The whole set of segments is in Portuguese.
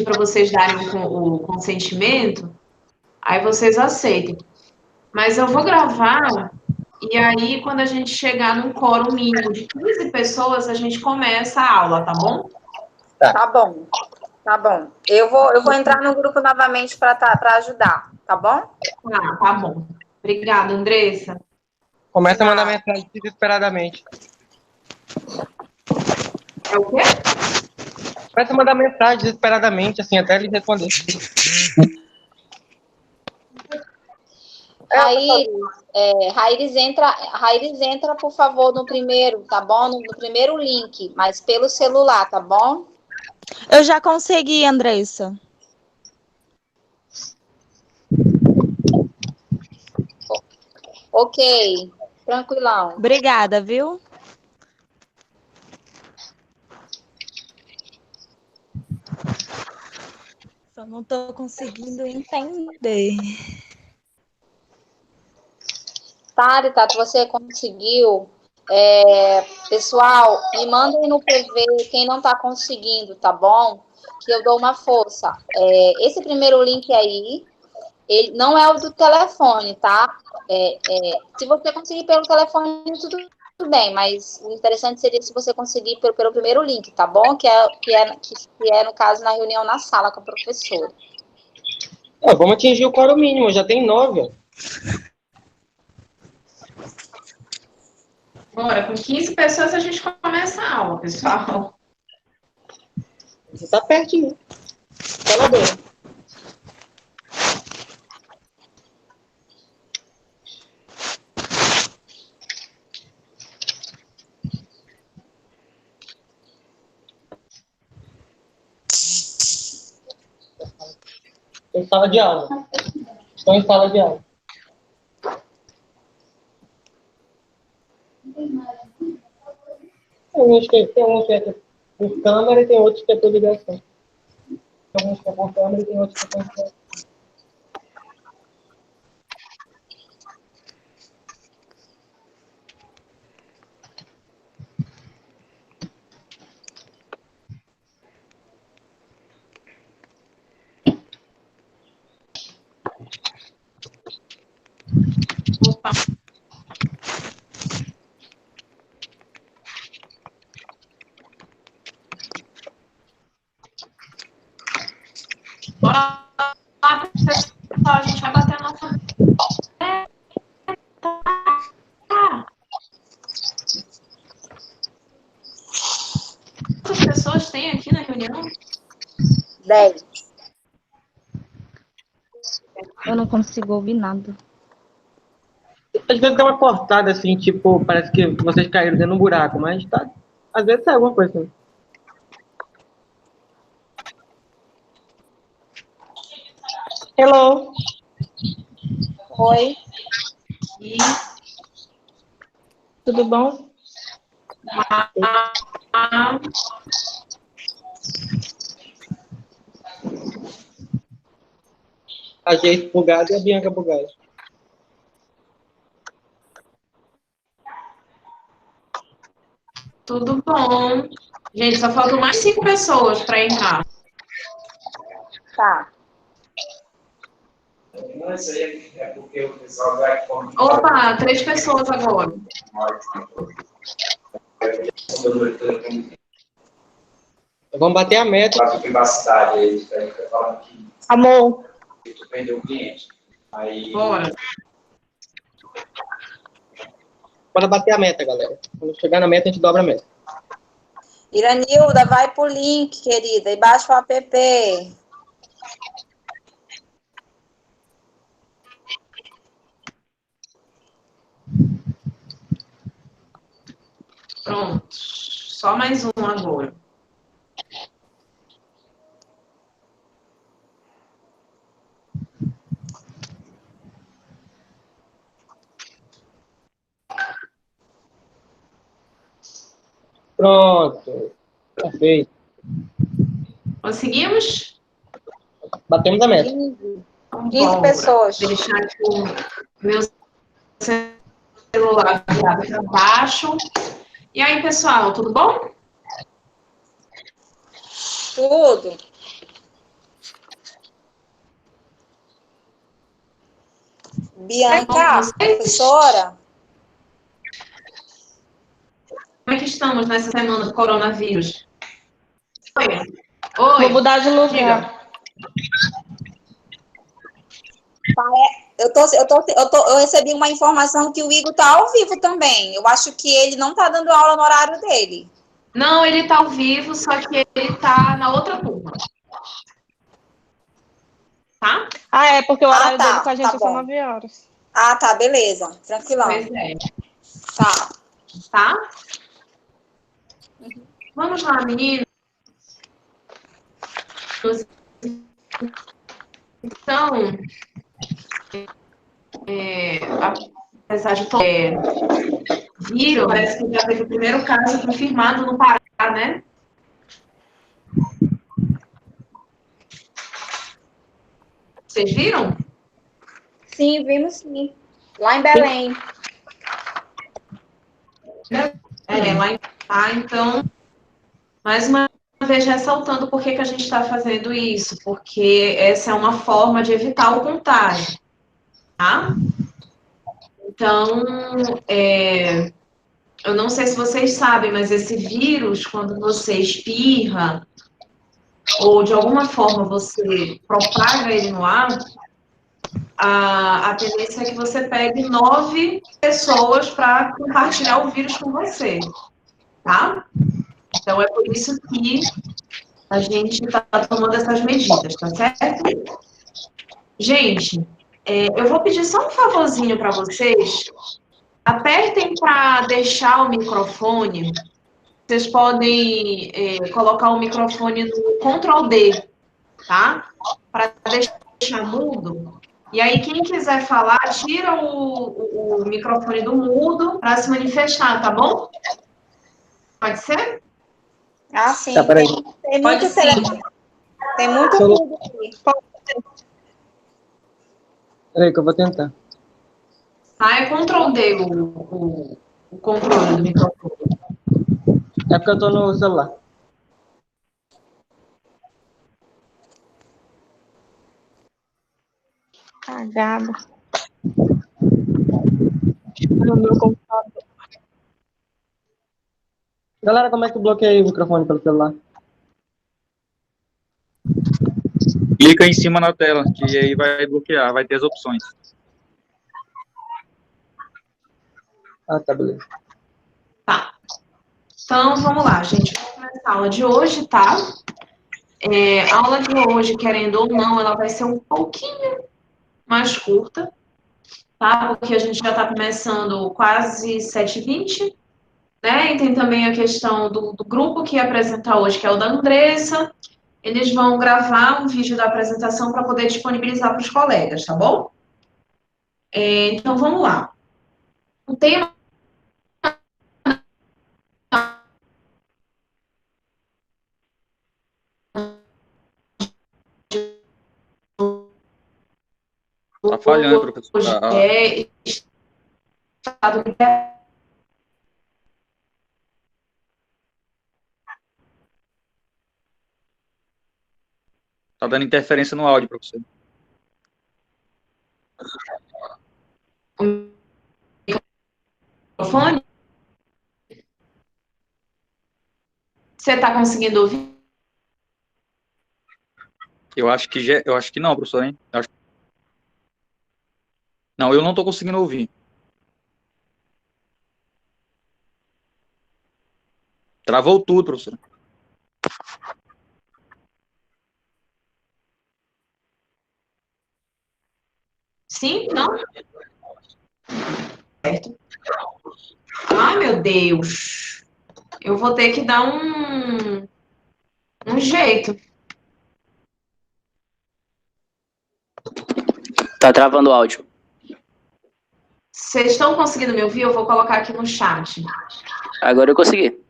para vocês darem o consentimento, aí vocês aceitem. Mas eu vou gravar, e aí, quando a gente chegar num quórum mínimo de 15 pessoas, a gente começa a aula, tá bom? Tá bom. Tá bom. Eu vou entrar no grupo novamente para ajudar, tá bom? Tá bom. Obrigada, Andressa. Começa a mandar mensagem desesperadamente. É o quê? Começa a mandar mensagem desesperadamente, assim, até ele responder. Rairis entra, por favor, no primeiro, tá bom? No primeiro link, mas pelo celular, tá bom? Eu já consegui, Andressa. Ok, tranquilão. Obrigada, viu? Só não estou conseguindo entender. Thalita, você conseguiu? Pessoal, me mandem no PV quem não está conseguindo, tá bom? Que eu dou uma força. Esse primeiro link aí, ele não é o do telefone, tá? Se você conseguir pelo telefone, tudo bem, mas o interessante seria se você conseguir pelo primeiro link, tá bom? Que é, no caso, na reunião na sala com a professora. Vamos atingir o quórum mínimo, já tem 9. Bora, com 15 pessoas a gente começa a aula, pessoal. Você tá pertinho. Fala bem. Em sala de aula. Estou em sala de aula. Tem uns que é por câmera e tem outros que é por ligação. Tem uns que é por câmera e tem outros que é por ligação. Opa. Bora lá, pessoal, a gente vai bater a nossa... Quantas pessoas tem aqui na reunião? 10. Eu não consigo ouvir nada. Às vezes dá uma cortada assim, tipo, parece que vocês caíram dentro de um buraco, mas tá. Às vezes sai alguma coisa assim. Hello! Oi. E... Tudo bom? A Geise bugada e a Bianca bugada. Tudo bom. Gente, só faltam mais 5 pessoas para entrar. Tá. Opa, 3 pessoas agora. Vamos bater a meta. Faz privacidade aí, tá falando que Amor. tu perdeu o cliente. Aí... Bora. Bora bater a meta, galera. Quando chegar na meta, a gente dobra a meta. Iranilda, vai pro link, querida, e baixa o app. Pronto. Só mais um agora. Pronto. Perfeito. Conseguimos? Batemos a meta. 15 pessoas. Deixar aqui o meu celular virado para baixo. E aí, pessoal, tudo bom? Tudo. Bianca, Vocês? professora? Como é que estamos nessa semana do coronavírus? Oi. Vou Oi. mudar de lugar. Diga. Eu recebi uma informação que o Igor tá ao vivo também. Eu acho que ele não tá dando aula no horário dele. Não, ele tá ao vivo, só que ele tá na outra turma. Tá? Ah, é, porque o horário dele com a gente tá é só bom. 9 horas. Ah, tá, beleza. Tranquilão. Pois é. Tá. Tá? Vamos lá, meninos. Então, apesar de viram, parece que já teve o primeiro caso confirmado no Pará, né? Vocês viram? Sim, vimos sim. Lá em Belém. Lá em Pará, então, mais uma vez ressaltando por que a gente está fazendo isso, porque essa é uma forma de evitar o contágio, tá? Então, eu não sei se vocês sabem, mas esse vírus, quando você espirra, ou de alguma forma você propaga ele no ar, a tendência é que você pegue 9 pessoas para compartilhar o vírus com você, tá? Então, é por isso que a gente está tomando essas medidas, tá certo? Gente, eu vou pedir só um favorzinho para vocês. Apertem para deixar o microfone. Vocês podem colocar o microfone no Ctrl D, tá? Para deixar mudo. E aí, quem quiser falar, tira o microfone do mudo para se manifestar, tá bom? Pode ser? Ah, sim. Tá, peraí. Tem Pode muito sim. telefone. Tem muito Solo- tudo aqui. Peraí que eu vou tentar. Ah, é Ctrl D o controle do microfone. É porque eu tô no celular. Cagada. No meu computador. Galera, como é que bloqueia o microfone pelo celular? Clica em cima na tela, que aí vai bloquear, vai ter as opções. Ah, tá, beleza. Tá. Então, vamos lá, gente. Vamos começar a aula de hoje, tá? A aula de hoje, querendo ou não, ela vai ser um pouquinho mais curta, tá? Porque a gente já está começando quase 7h20, né? E tem também a questão do grupo que ia apresentar hoje, que é o da Andressa. Eles vão gravar um vídeo da apresentação para poder disponibilizar para os colegas, tá bom? Então, vamos lá. O tema Tá falhando, professor. hoje é estado de Tá dando interferência no áudio, professor. microfone. Você está conseguindo ouvir? Eu acho que não, professor, hein? Não, eu não tô conseguindo ouvir. Travou tudo, professor. Sim? Não? Certo. Ai, meu Deus. Eu vou ter que dar um jeito. Tá travando o áudio. Vocês estão conseguindo me ouvir? Eu vou colocar aqui no chat. Agora eu consegui.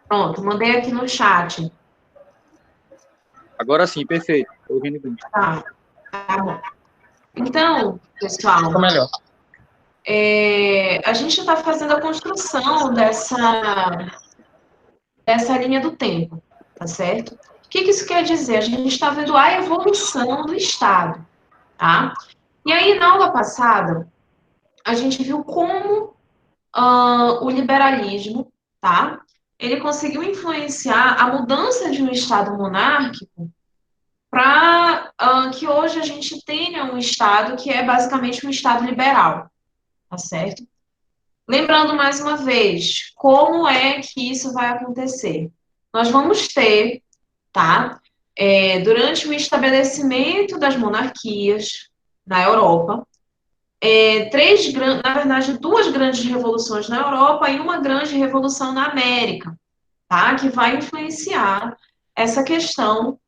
Pronto, mandei aqui no chat. Agora sim, perfeito. Tô ouvindo bem. Tá bom. Então, pessoal, Ficou melhor. a gente está fazendo a construção dessa linha do tempo, tá certo? O que isso quer dizer? A gente está vendo a evolução do Estado, tá? E aí, na aula passada, a gente viu como o liberalismo, tá? Ele conseguiu influenciar a mudança de um Estado monárquico para que hoje a gente tenha um Estado que é basicamente um Estado liberal, tá certo? Lembrando mais uma vez, como é que isso vai acontecer? Nós vamos ter, tá? Durante o estabelecimento das monarquias na Europa, na verdade, duas grandes revoluções na Europa e uma grande revolução na América, tá? Que vai influenciar essa questão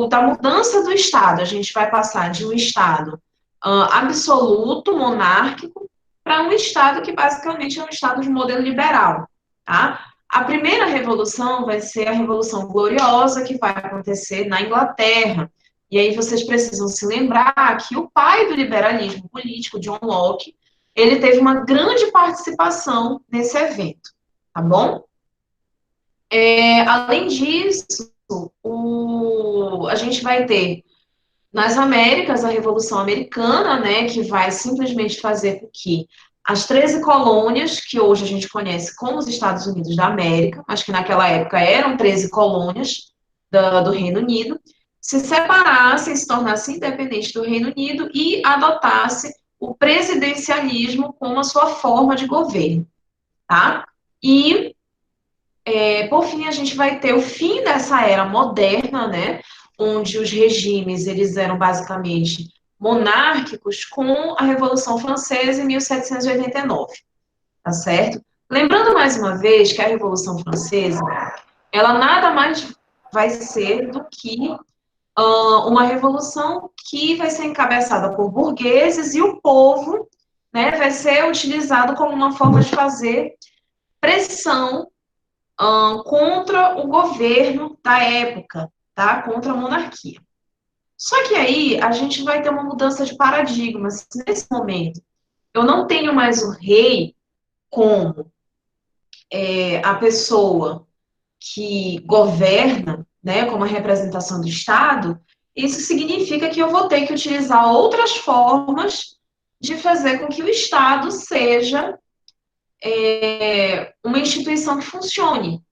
da mudança do Estado. A gente vai passar de um Estado absoluto, monárquico, para um Estado que basicamente é um Estado de modelo liberal, tá? A primeira revolução vai ser a Revolução Gloriosa, que vai acontecer na Inglaterra. E aí vocês precisam se lembrar que o pai do liberalismo político, John Locke, ele teve uma grande participação nesse evento, tá bom? Além disso, a gente vai ter nas Américas a Revolução Americana, né, que vai simplesmente fazer com que as 13 colônias, que hoje a gente conhece como os Estados Unidos da América, mas que naquela época eram 13 colônias do Reino Unido, se separassem, se tornassem independentes do Reino Unido e adotasse o presidencialismo como a sua forma de governo, tá? E por fim, a gente vai ter o fim dessa era moderna, né, onde os regimes eles eram basicamente monárquicos com a Revolução Francesa em 1789, tá certo? Lembrando mais uma vez que a Revolução Francesa, ela nada mais vai ser do que uma revolução que vai ser encabeçada por burgueses e o povo, né, vai ser utilizado como uma forma de fazer pressão contra o governo da época, tá? Contra a monarquia. Só que aí a gente vai ter uma mudança de paradigmas. Nesse momento, eu não tenho mais o rei como a pessoa que governa, né, como a representação do Estado. Isso significa que eu vou ter que utilizar outras formas de fazer com que o Estado seja uma instituição que funcione,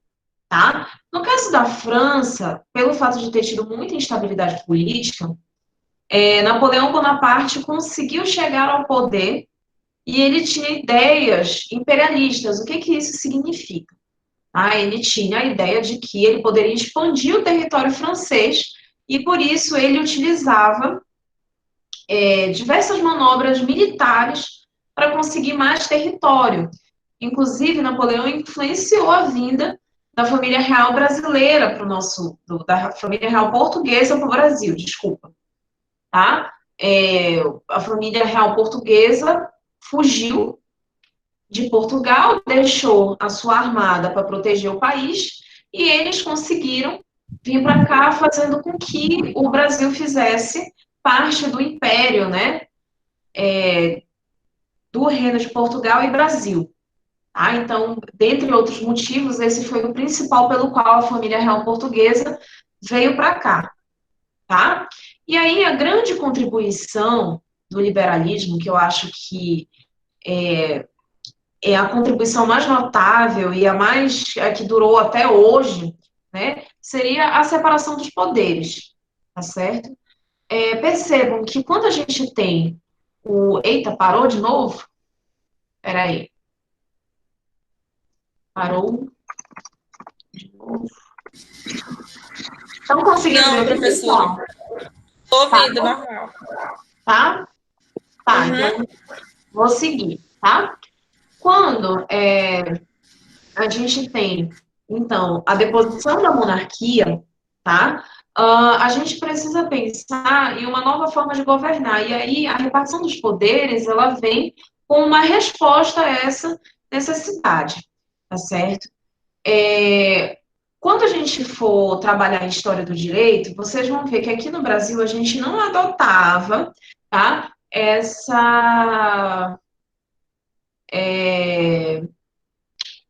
tá? No caso da França, pelo fato de ter tido muita instabilidade política, Napoleão Bonaparte conseguiu chegar ao poder e ele tinha ideias imperialistas. O que que isso significa? Ele tinha a ideia de que ele poderia expandir o território francês e, por isso, ele utilizava diversas manobras militares para conseguir mais território. Inclusive, Napoleão influenciou a vinda da família real brasileira para o da família real portuguesa para o Brasil, desculpa, tá? A família real portuguesa fugiu de Portugal, deixou a sua armada para proteger o país e eles conseguiram vir para cá, fazendo com que o Brasil fizesse parte do império, né? Do Reino de Portugal e Brasil. Então, dentre outros motivos, esse foi o principal pelo qual a família real portuguesa veio para cá, tá? E aí, a grande contribuição do liberalismo, que eu acho que é a contribuição mais notável e a que durou até hoje, né, seria a separação dos poderes, tá certo? Percebam que quando a gente tem Eita, parou de novo? Peraí. Parou. Estão conseguindo Não, ver, pessoal? Estou ouvindo, normal. Tá? Tá, então vou seguir, tá? Quando a gente tem, então, a deposição da monarquia, tá? A gente precisa pensar em uma nova forma de governar. E aí, a repartição dos poderes, ela vem com uma resposta a essa necessidade, tá certo? Quando a gente for trabalhar em história do direito, vocês vão ver que aqui no Brasil a gente não adotava, tá?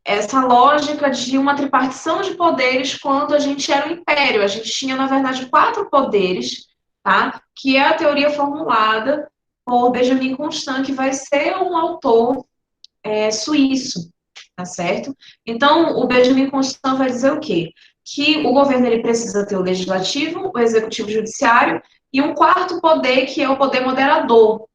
essa lógica de uma tripartição de poderes quando a gente era um império. A gente tinha, na verdade, 4 poderes, tá? Que é a teoria formulada por Benjamin Constant, que vai ser um autor suíço, tá certo? Então, o Benjamin Constant vai dizer o quê? Que o governo ele precisa ter o legislativo, o executivo e o judiciário, e um quarto poder, que é o poder moderador,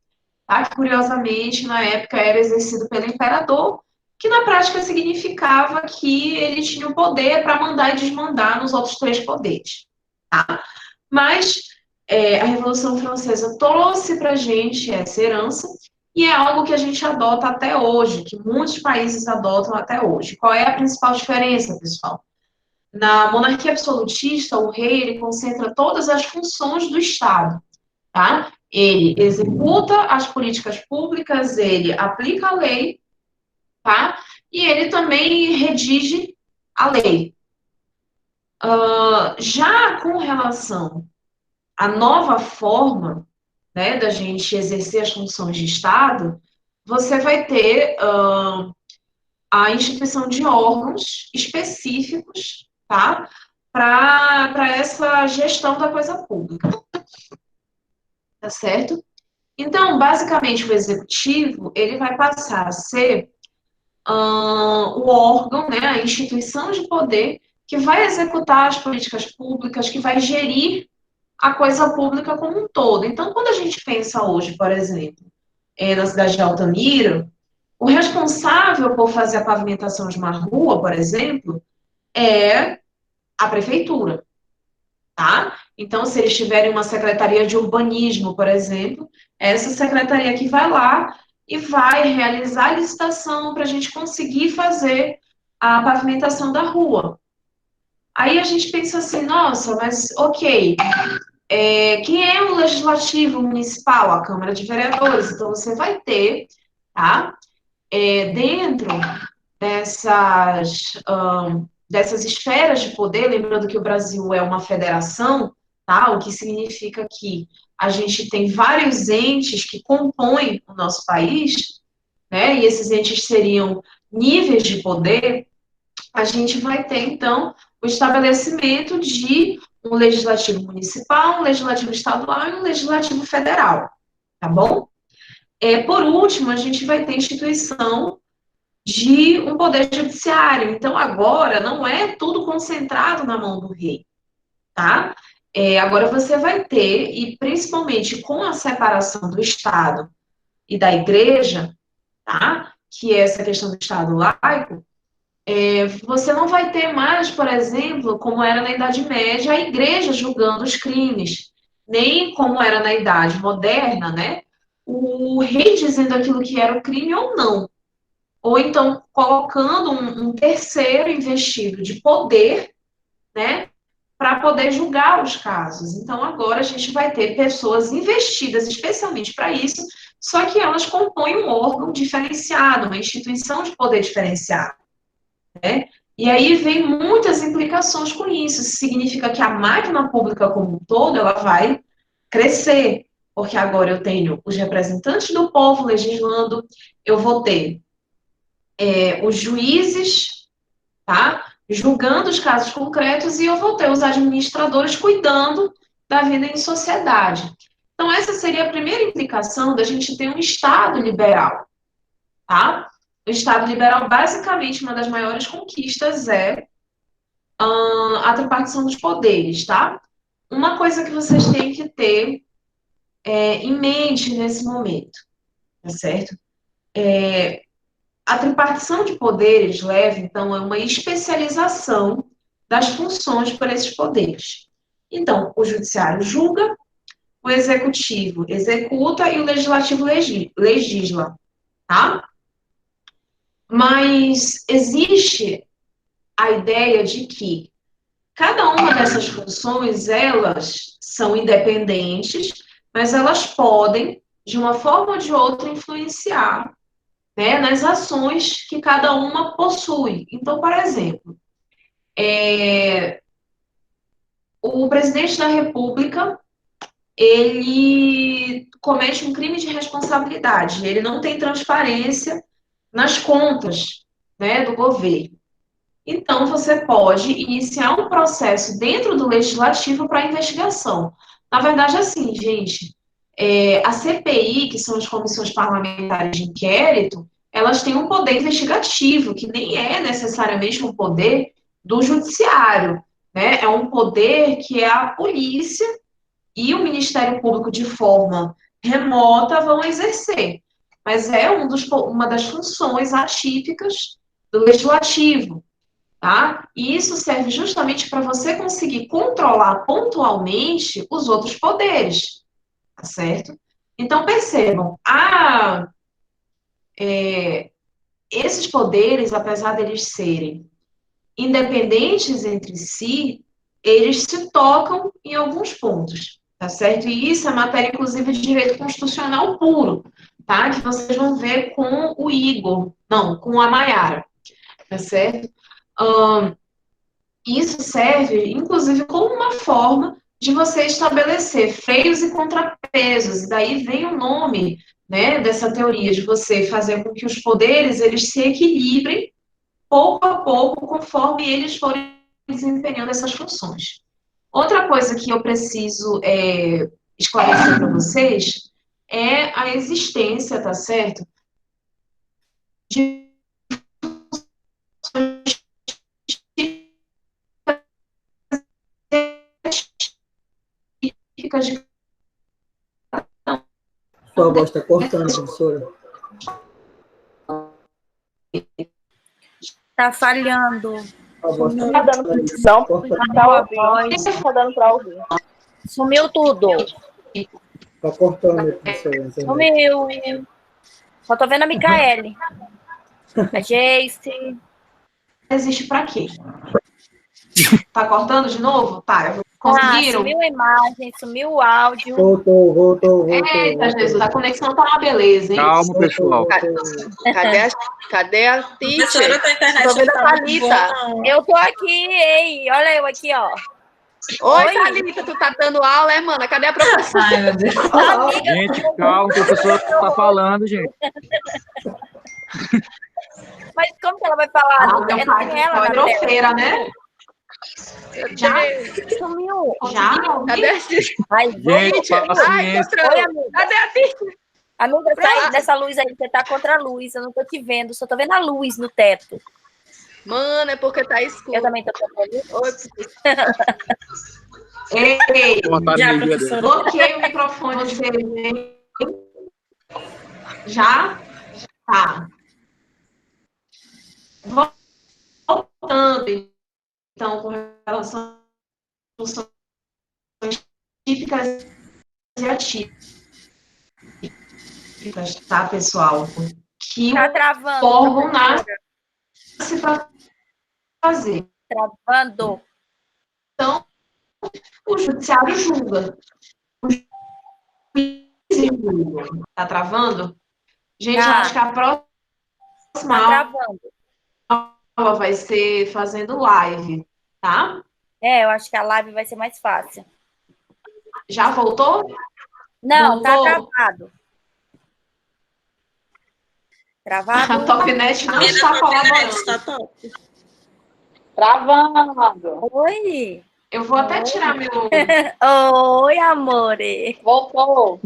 tá? Que, curiosamente, na época era exercido pelo imperador, que na prática significava que ele tinha o poder para mandar e desmandar nos outros 3 poderes, tá? Mas a Revolução Francesa trouxe para a gente essa herança, e é algo que a gente adota até hoje, que muitos países adotam até hoje. Qual é a principal diferença, pessoal? Na monarquia absolutista, o rei ele concentra todas as funções do Estado, tá? Ele executa as políticas públicas, ele aplica a lei, tá? E ele também redige a lei. Já com relação à nova forma, né, da gente exercer as funções de Estado, você vai ter a instituição de órgãos específicos, tá? Para essa gestão da coisa pública, tá certo? Então, basicamente, o executivo, ele vai passar a ser o órgão, né, a instituição de poder que vai executar as políticas públicas, que vai gerir a coisa pública como um todo. Então, quando a gente pensa hoje, por exemplo, na cidade de Altamira, o responsável por fazer a pavimentação de uma rua, por exemplo, é a prefeitura, tá? Então, se eles tiverem uma secretaria de urbanismo, por exemplo, essa secretaria que vai lá e vai realizar a licitação para a gente conseguir fazer a pavimentação da rua. Aí a gente pensa assim, nossa, mas ok, quem é o legislativo municipal? A Câmara de Vereadores. Então, você vai ter, tá? Dentro dessas esferas de poder, lembrando que o Brasil é uma federação, tá? O que significa que a gente tem vários entes que compõem o nosso país, né? E esses entes seriam níveis de poder. A gente vai ter, então, o estabelecimento de um legislativo municipal, um legislativo estadual e um legislativo federal, tá bom? Por último, a gente vai ter a instituição de um poder judiciário. Então, agora, não é tudo concentrado na mão do rei, tá? Agora você vai ter, e principalmente com a separação do Estado e da Igreja, tá? Que é essa questão do Estado laico, você não vai ter mais, por exemplo, como era na Idade Média, a Igreja julgando os crimes, nem como era na Idade Moderna, né? O rei dizendo aquilo que era o crime ou não. Ou então colocando um terceiro investido de poder, né, para poder julgar os casos. Então, agora a gente vai ter pessoas investidas especialmente para isso, só que elas compõem um órgão diferenciado, uma instituição de poder diferenciado, né? E aí vem muitas implicações com isso. Isso significa que a máquina pública como um todo, ela vai crescer, porque agora eu tenho os representantes do povo legislando, eu vou ter os juízes, tá? Julgando os casos concretos, e eu vou ter os administradores cuidando da vida em sociedade. Então, essa seria a primeira implicação da gente ter um Estado liberal, tá? O Estado liberal, basicamente, uma das maiores conquistas é a tripartição dos poderes, tá? Uma coisa que vocês têm que ter em mente nesse momento, tá certo? A tripartição de poderes leva, então, a uma especialização das funções por esses poderes. Então, o judiciário julga, o executivo executa e o legislativo legisla, tá? Mas existe a ideia de que cada uma dessas funções, elas são independentes, mas elas podem, de uma forma ou de outra, influenciar, né, nas ações que cada uma possui. Então, por exemplo, o presidente da República, ele comete um crime de responsabilidade, ele não tem transparência nas contas, né, do governo. Então, você pode iniciar um processo dentro do legislativo para investigação. Na verdade, assim, gente, a CPI, que são as comissões parlamentares de inquérito, elas têm um poder investigativo, que nem é necessariamente um poder do judiciário, né? É um poder que é a polícia e o Ministério Público, de forma remota, vão exercer. Mas é uma das funções atípicas do legislativo, tá? E isso serve justamente para você conseguir controlar pontualmente os outros poderes, tá certo? Então, percebam, esses poderes, apesar deles serem independentes entre si, eles se tocam em alguns pontos, tá certo? E isso é matéria, inclusive, de direito constitucional puro, tá? Que vocês vão ver com o Igor, não, com a Maiara, tá certo? Isso serve, inclusive, como uma forma de você estabelecer freios e contrapesos. E daí vem o nome, né, dessa teoria, de você fazer com que os poderes eles se equilibrem pouco a pouco, conforme eles forem desempenhando essas funções. Outra coisa que eu preciso esclarecer para vocês é a existência, tá certo? De típicas de. Sua voz está cortando, professora. Tá falhando. A voz Tá dando condição tá dando para ouvir. Sumiu tudo. Está cortando, professora. Sumiu. Só tô vendo a Micaele. A Jace. Existe para quê? Tá cortando de novo? Tá, conseguiram? Sumiu a imagem, sumiu o áudio. Voltou. Eita, Jesus, a conexão tá uma beleza, hein? Calma, pessoal. Cadê a Professora, teacher? tua internet Tô vendo não a tá muito Thalita. boa, não. Eu tô aqui, ei. Olha eu aqui, ó. Oi, Thalita, tu tá dando aula, mana? Cadê a professora? Ai, meu Deus. Amiga, Gente, calma, o professor tá falando, gente. mas como que ela vai falar? Ah, Não meu tem pai, ela na virou tela. feira, né? Já? Sumiu. Já? Cadê a teacher? Ai, Gente, Ai, paciência. Oi, amiga. Cadê a teacher? Amiga, sai dessa luz aí, você tá contra a luz. Eu não tô te vendo, só tô vendo a luz no teto. Mano, é porque tá escuro. Eu também tô contra a luz. Oi, Ei, Botaram Já, energia dele. professora. bloqueei o microfone dele. Já? Tá. Voltando, então, com relação às funções típicas e atípicas, tá, pessoal? Que Tá o travando. órgão professora. nasce para fazer. Travando. Então, o judiciário julga. O juiz julga. Tá travando? Gente, eu Tá. acho que a próxima Tá travando. aula vai ser fazendo live, tá? Eu acho que a live vai ser mais fácil. Já voltou? Não, tá Voltou? travado. A Travado. Topnet não Menina, está tua internet colaborando. tá top. travando. Oi. Eu vou até tirar meu. Oi, amore. Voltou.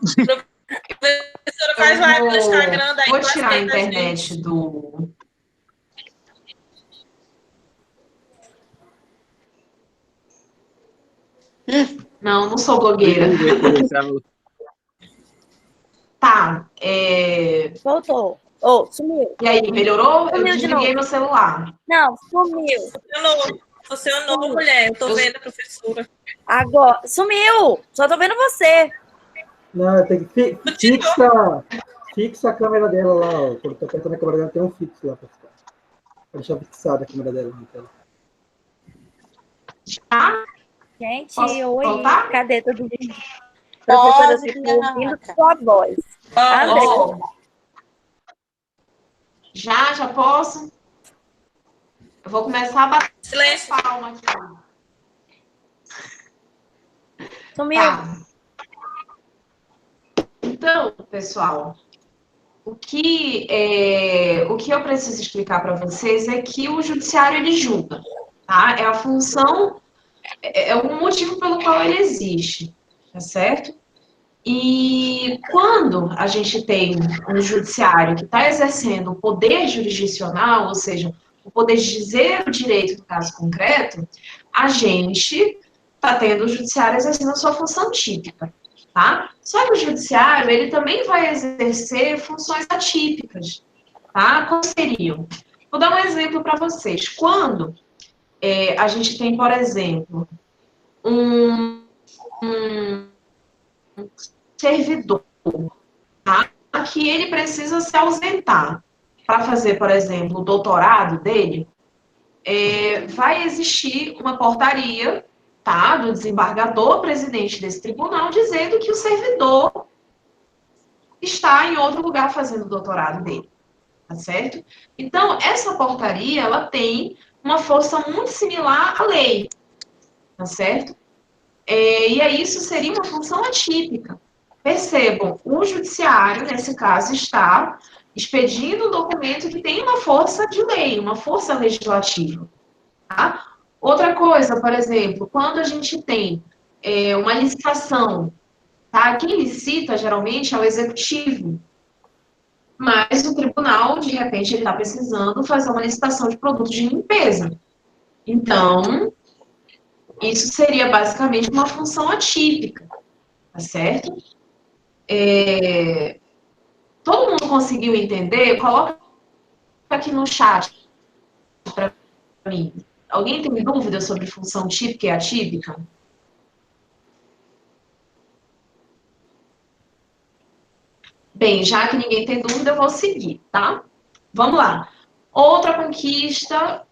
Professora, faz live no Instagram, daí Vou tu tirar a aceita a internet gente. do. Não, não sou blogueira. Tá. Voltou. Sumiu. E aí, melhorou? Eu Sumiu de desliguei novo. meu celular. Não, sumiu. Funcionou, mulher. Eu tô vendo a professora. Agora, sumiu. Só tô vendo você. Não, tem que fixa a câmera dela lá, ó. Quando tá apertando a câmera dela, tem um fixo lá para ficar. Pra deixar fixada a câmera dela na tela. Ah, Gente, posso oi. voltar? Cadê todo mundo? Professora, eu fico ouvindo sua voz. André. Ó, já posso? Eu vou começar a bater Silêncio. palma aqui. Sumiu. Tá. Então, pessoal, o que eu preciso explicar para vocês é que o judiciário ele julga, tá? É a função, é o motivo pelo qual ele existe, tá certo? E quando a gente tem um judiciário que está exercendo o poder jurisdicional, ou seja, o poder de dizer o direito no caso concreto, a gente está tendo o judiciário exercendo a sua função típica, tá? Só que o judiciário, ele também vai exercer funções atípicas, tá? Quais seriam? Vou dar um exemplo para vocês. Quando a gente tem, por exemplo, um servidor, tá? Que ele precisa se ausentar para fazer, por exemplo, o doutorado dele, vai existir uma portaria, tá, do desembargador presidente desse tribunal dizendo que o servidor está em outro lugar fazendo o doutorado dele, tá certo? Então, essa portaria, ela tem uma força muito similar à lei, tá certo? E aí isso seria uma função atípica. Percebam, o judiciário, nesse caso, está expedindo um documento que tem uma força de lei, uma força legislativa. Tá? Outra coisa, por exemplo, quando a gente tem uma licitação, tá? Quem licita, geralmente, é o executivo. Mas o tribunal, de repente, ele está precisando fazer uma licitação de produtos de limpeza. Então, isso seria basicamente uma função atípica, tá certo? Todo mundo conseguiu entender? Coloca aqui no chat para mim. Alguém tem dúvida sobre função típica e atípica? Bem, já que ninguém tem dúvida, eu vou seguir, tá? Vamos lá. Outra conquista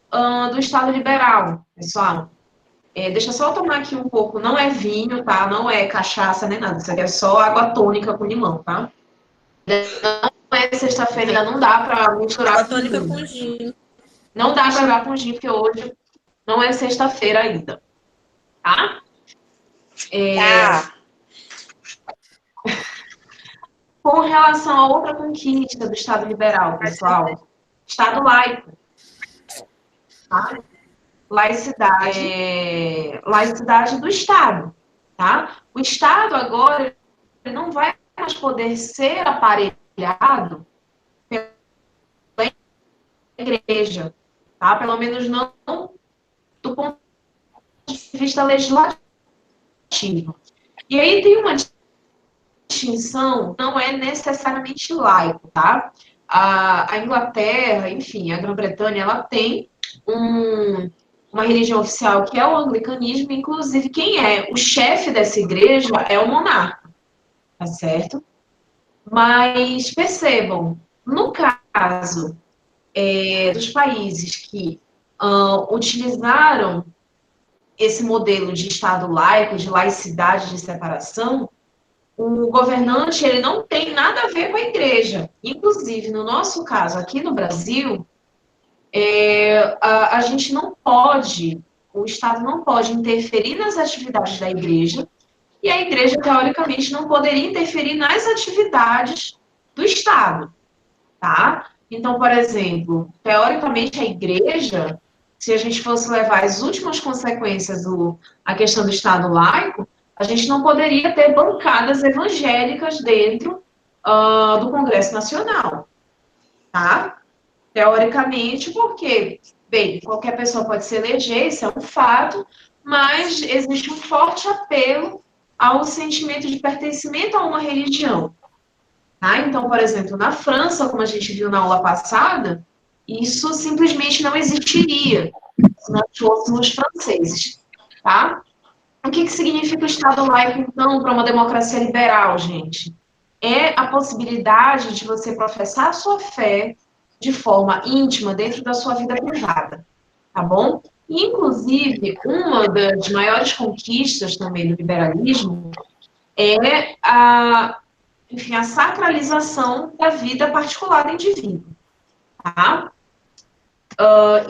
do Estado liberal, pessoal. Deixa eu só tomar aqui um pouco, não é vinho, tá? Não é cachaça nem nada, isso aqui é só água tônica com limão, tá? Não é sexta-feira, ainda não dá para misturar Água tônica com gin. Não dá para jogar com gin, porque hoje não é sexta-feira ainda, tá? Com relação a outra conquista do Estado liberal, pessoal, Estado laico, tá? Laicidade do Estado, tá? O Estado agora não vai mais poder ser aparelhado pela igreja, tá? Pelo menos não do ponto de vista legislativo. E aí tem uma distinção, não é necessariamente laico, tá? A Inglaterra, enfim, a Grã-Bretanha, ela tem uma religião oficial que é o anglicanismo, inclusive quem é o chefe dessa igreja é o monarca, tá certo? Mas percebam, no caso dos países que utilizaram esse modelo de Estado laico, de laicidade, de separação, o governante ele não tem nada a ver com a igreja. Inclusive, no nosso caso, aqui no Brasil, a gente não pode, o Estado não pode interferir nas atividades da igreja, e a igreja, teoricamente, não poderia interferir nas atividades do Estado, tá? Então, por exemplo, teoricamente, a igreja, se a gente fosse levar as últimas consequências a questão do Estado laico, a gente não poderia ter bancadas evangélicas dentro do Congresso Nacional, tá? Teoricamente, porque, bem, qualquer pessoa pode se eleger, isso é um fato, mas existe um forte apelo ao sentimento de pertencimento a uma religião. Tá? Então, por exemplo, na França, como a gente viu na aula passada, isso simplesmente não existiria se nós fôssemos franceses. Tá? O que significa o Estado laico, então, para uma democracia liberal, gente? É a possibilidade de você professar a sua fé de forma íntima dentro da sua vida privada, tá bom? E, inclusive, uma das maiores conquistas também do liberalismo é enfim, a sacralização da vida particular do indivíduo, tá?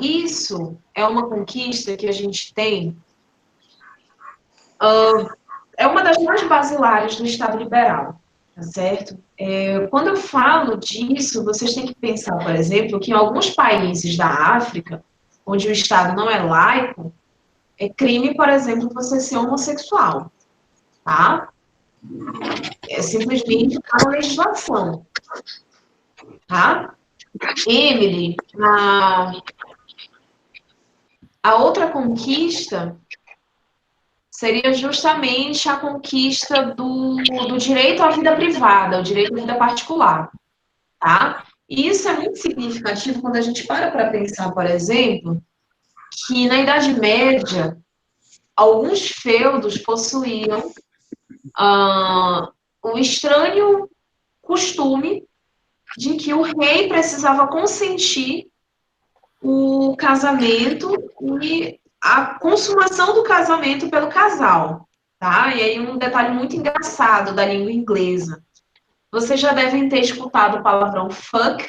Isso é uma conquista que a gente tem, é uma das mais basilares do Estado liberal, tá certo? Quando eu falo disso, vocês têm que pensar, por exemplo, que em alguns países da África, onde o Estado não é laico, é crime, por exemplo, você ser homossexual, tá? É simplesmente a legislação, tá? Emily, a outra conquista seria justamente a conquista do direito à vida privada, o direito à vida particular, tá? E isso é muito significativo quando a gente para pensar, por exemplo, que na Idade Média, alguns feudos possuíam o estranho costume de que o rei precisava consentir o casamento e a consumação do casamento pelo casal, tá? E aí um detalhe muito engraçado da língua inglesa. Vocês já devem ter escutado o palavrão fuck,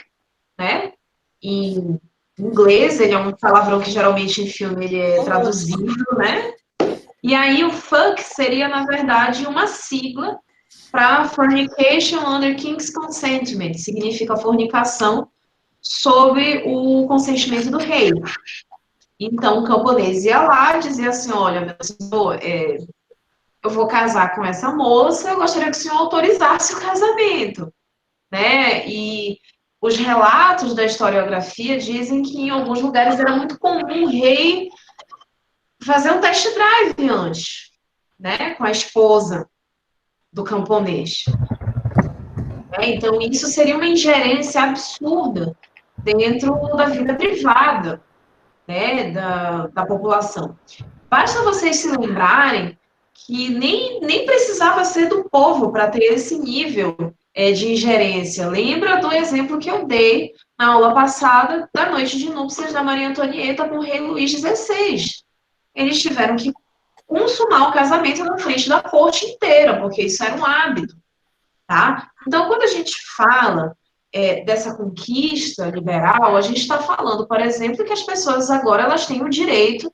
né? Em inglês, ele é um palavrão que geralmente em filme ele é traduzido, né? E aí o fuck seria, na verdade, uma sigla para fornication under king's consentment, significa fornicação sob o consentimento do rei. Então, o camponês ia lá e dizia assim, olha, meu senhor, eu vou casar com essa moça, eu gostaria que o senhor autorizasse o casamento, né? E os relatos da historiografia dizem que em alguns lugares era muito comum o rei fazer um test drive antes, né? Com a esposa do camponês. Então, isso seria uma ingerência absurda dentro da vida privada, né, da população. Basta vocês se lembrarem que nem precisava ser do povo para ter esse nível de ingerência. Lembra do exemplo que eu dei na aula passada da noite de núpcias da Maria Antonieta com o rei Luís XVI. Eles tiveram que consumar o casamento na frente da corte inteira, porque isso era um hábito, tá? Então, quando a gente fala dessa conquista liberal, a gente está falando, por exemplo, que as pessoas agora elas têm o direito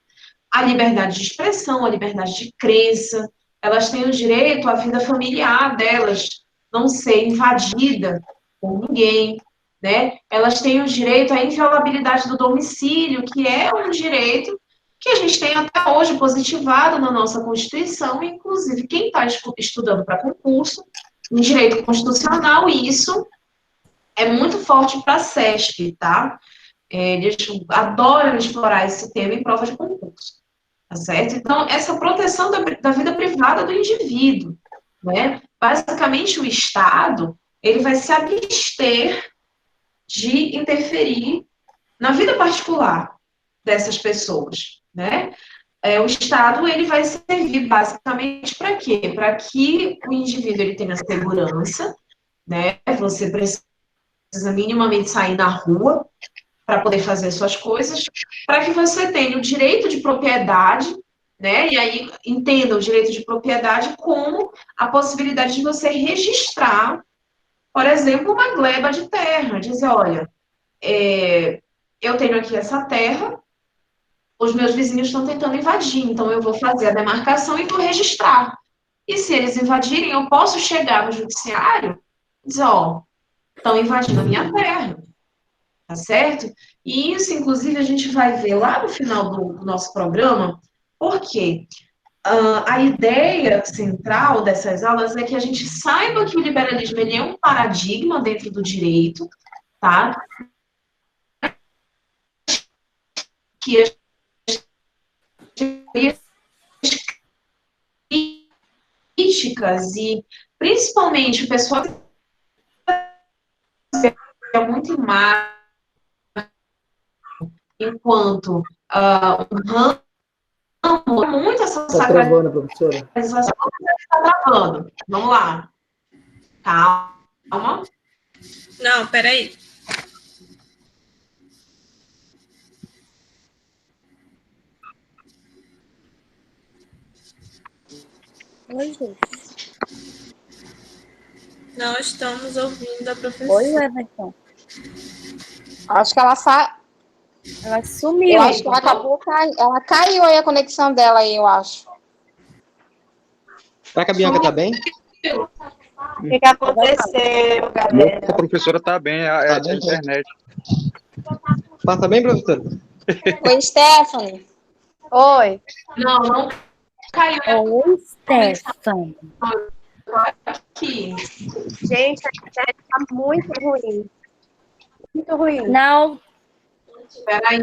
à liberdade de expressão, à liberdade de crença, elas têm o direito à vida familiar delas não ser invadida por ninguém, né? Elas têm o direito à inviolabilidade do domicílio, que é um direito que a gente tem até hoje positivado na nossa Constituição, inclusive quem está estudando para concurso em direito constitucional, isso é muito forte para a SESP, tá? Eles adoram explorar esse tema em prova de concurso, tá certo? Então, essa proteção da vida privada do indivíduo, né? Basicamente, o Estado, ele vai se abster de interferir na vida particular dessas pessoas, né? O Estado, ele vai servir basicamente para quê? Para que o indivíduo ele tenha segurança, né? Você precisa minimamente sair na rua para poder fazer suas coisas, para que você tenha o direito de propriedade, né? E aí entenda o direito de propriedade como a possibilidade de você registrar, por exemplo, uma gleba de terra, dizer, olha, eu tenho aqui essa terra, os meus vizinhos estão tentando invadir, então eu vou fazer a demarcação e vou registrar. E se eles invadirem, eu posso chegar no judiciário e dizer, ó, estão invadindo a minha terra, tá certo? E isso, inclusive, a gente vai ver lá no final do nosso programa, porque a ideia central dessas aulas é que a gente saiba que o liberalismo ele é um paradigma dentro do direito, tá? Que as críticas e, principalmente, o pessoal é muito má enquanto um ramo, muito essa Está travando, professora. Está travando. Vamos lá. Calma. Não, peraí. Oi, gente. Não estamos ouvindo a professora. Oi, Everton. Acho que Ela sumiu. eu acho que ela acabou caindo. Ela caiu aí a conexão dela aí, eu acho. Será que a Bianca tá bem? O que aconteceu, galera? A professora tá bem, é a internet. Passa bem, professora? Oi, Stephanie. Oi. Não caiu. Oi, Stefan. Aqui. Gente, a internet tá muito ruim. Muito ruim. Não. Peraí.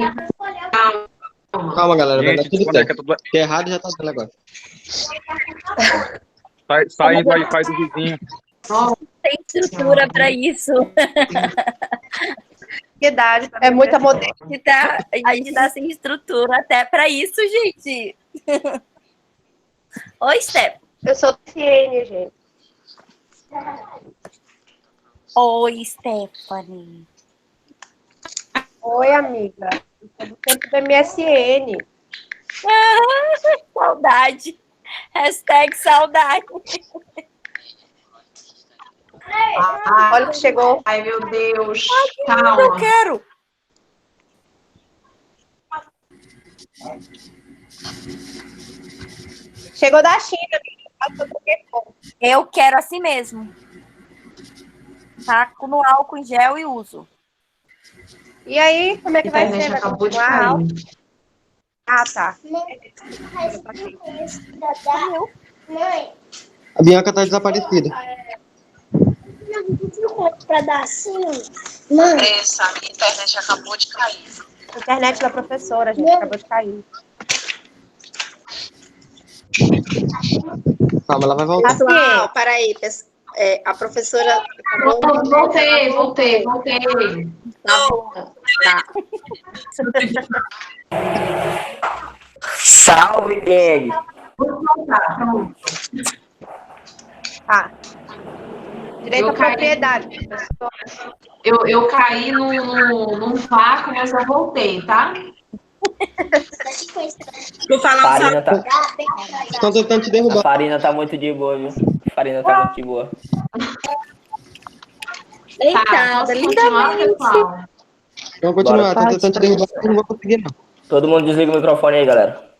Calma, galera. Vai dar Gente, tudo desconecta certo. tudo. Que errado já tá dando agora. Sai do Wi-Fi do vizinho. Tem estrutura para isso. Que idade. É muita moderna. A gente tá sem estrutura até para isso, gente. Oi, Steph. Eu sou Tiene, gente. Oi, Stephanie. Oi, amiga. É do tempo do MSN. Saudade. Hashtag saudade. Olha o que chegou. Ai, meu Deus. Eu Calma. quero. Chegou da China. Eu quero assim mesmo. Taco no álcool em gel e uso. E aí, como é que A vai internet ser? Vai acabou de continuar? cair. Ah, tá. A Bianca tá desaparecida. Pra dar assim. Essa internet acabou de cair. A internet da professora, gente, acabou de cair. Calma, ela vai voltar. Pessoal, peraí. A professora... Voltei. Tá bom. Tá. Salve, gang! tá. Direito Eu à caí. propriedade, professor. Eu caí num vácuo, mas eu voltei, tá? Vou falar um Farina tá, Estão tentando te a derrubar. Farina tá muito de boa, viu? Farina tá muito de boa. Tá, posso continuar, pessoal? Vamos continuar. Bora. Estão tentando te derrubar, mas não vou conseguir, não. Todo mundo desliga o microfone aí, galera.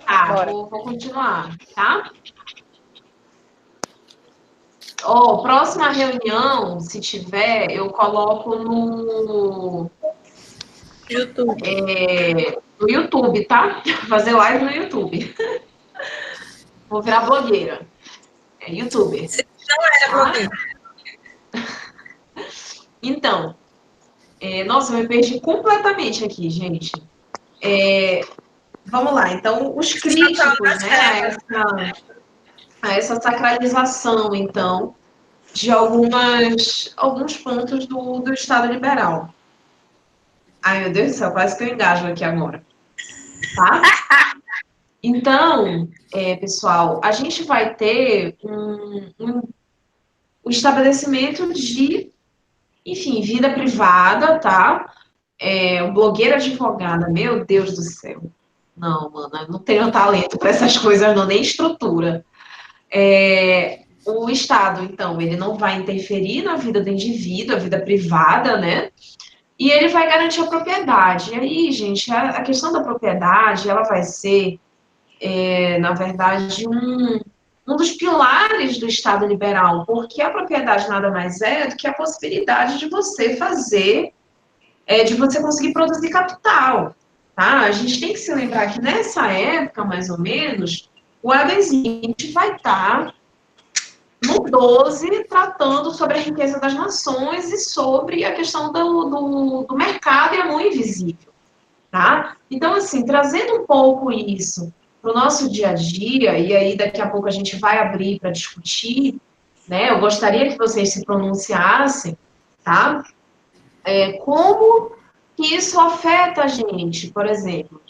Tá, vou continuar, tá? Ó, próxima reunião, se tiver, eu coloco no YouTube, tá? Fazer live no YouTube. Vou virar blogueira. É youtuber. Então, nossa, eu me perdi completamente aqui, gente. Vamos lá, então, os críticos, né, a essa sacralização, então, de alguns pontos do Estado liberal. Ai, meu Deus do céu, quase que eu engajo aqui agora. Tá? Então, pessoal, a gente vai ter o estabelecimento de, enfim, vida privada, tá? Blogueira advogada, meu Deus do céu. Não, mano, eu não tenho talento para essas coisas, não, nem estrutura. O Estado, então, ele não vai interferir na vida do indivíduo, a vida privada, né? E ele vai garantir a propriedade. E aí, gente, a questão da propriedade, ela vai ser, na verdade, um dos pilares do Estado liberal, porque a propriedade nada mais é do que a possibilidade de você fazer, de você conseguir produzir capital, tá? A gente tem que se lembrar que nessa época, mais ou menos, o Adam Smith vai estar no 12, tratando sobre a riqueza das nações e sobre a questão do mercado e a mão invisível, tá? Então, assim, trazendo um pouco isso para o nosso dia a dia, e aí daqui a pouco a gente vai abrir para discutir, né? Eu gostaria que vocês se pronunciassem, tá? Como que isso afeta a gente, por exemplo.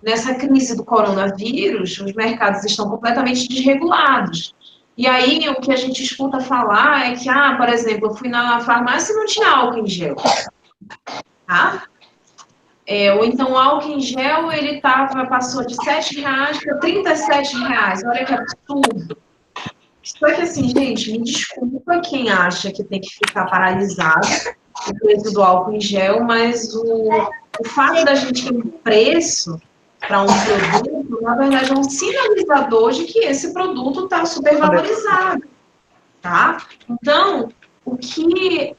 Nessa crise do coronavírus, os mercados estão completamente desregulados. E aí, o que a gente escuta falar é que, por exemplo, eu fui na farmácia e não tinha álcool em gel. Tá? Ou então, o álcool em gel, ele passou de R$7 para R$37. Olha que absurdo. Só que assim, gente, me desculpa quem acha que tem que ficar paralisado o preço do álcool em gel, mas o fato da gente ter um preço para um produto, na verdade, é um sinalizador de que esse produto está supervalorizado. tá? Então, o que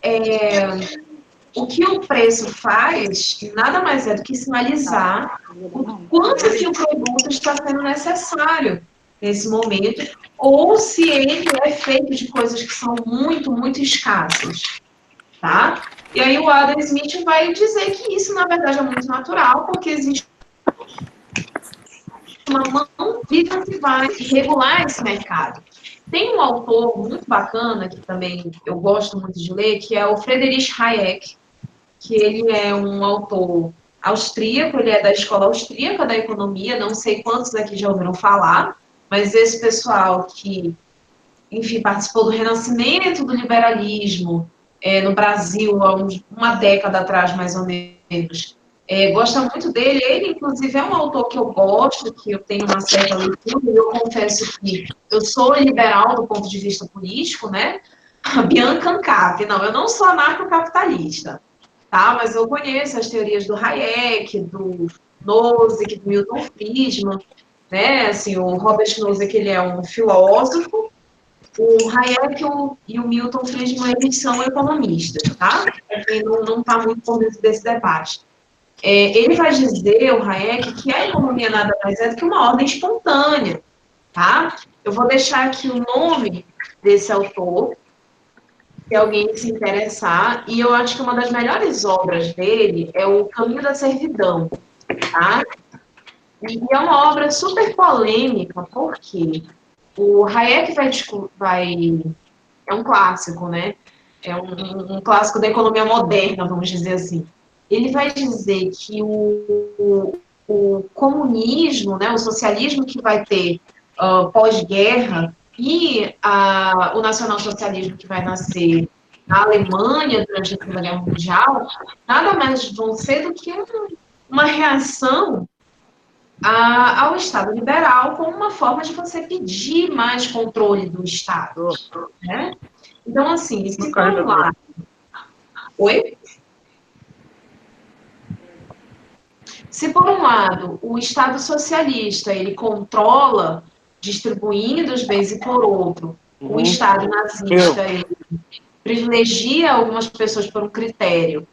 o preço faz nada mais é do que sinalizar o quanto que o produto está sendo necessário nesse momento, ou se ele é feito de coisas que são muito, muito escassas, tá? E aí o Adam Smith vai dizer que isso, na verdade, é muito natural, porque existe uma mão viva que vai regular esse mercado. Tem um autor muito bacana, que também eu gosto muito de ler, que é o Friedrich Hayek, que ele é um autor austríaco, ele é da escola austríaca da economia, não sei quantos aqui já ouviram falar, mas esse pessoal que, enfim, participou do renascimento do liberalismo no Brasil, há uma década atrás, mais ou menos, gosta muito dele. Ele, inclusive, é um autor que eu gosto, que eu tenho uma certa leitura, e eu confesso que eu sou liberal do ponto de vista político, né? A Bianca Ancap, não, eu não sou anarcocapitalista, tá? Mas eu conheço as teorias do Hayek, do Nozick, do Milton Friedman, né? Assim, o Robert Nozick, ele é um filósofo, o Hayek e o Milton Friedman, eles são economistas, tá? Para quem não está muito por dentro desse debate. Ele vai dizer, o Hayek, que a economia nada mais é do que uma ordem espontânea, tá? Eu vou deixar aqui o nome desse autor, se alguém se interessar, e eu acho que uma das melhores obras dele é O Caminho da Servidão, tá? E é uma obra super polêmica, porque o Hayek é um clássico, né? É um clássico da economia moderna, vamos dizer assim. Ele vai dizer que o comunismo, né, o socialismo que vai ter pós-guerra e o nacionalsocialismo que vai nascer na Alemanha durante a Segunda Guerra Mundial, nada mais vão ser do que uma reação ao Estado liberal como uma forma de você pedir mais controle do Estado, né? Então, assim, se por um lado... Oi? Se, por um lado, o Estado socialista, ele controla distribuindo os bens, e, por outro, o Estado nazista, ele privilegia algumas pessoas por um critério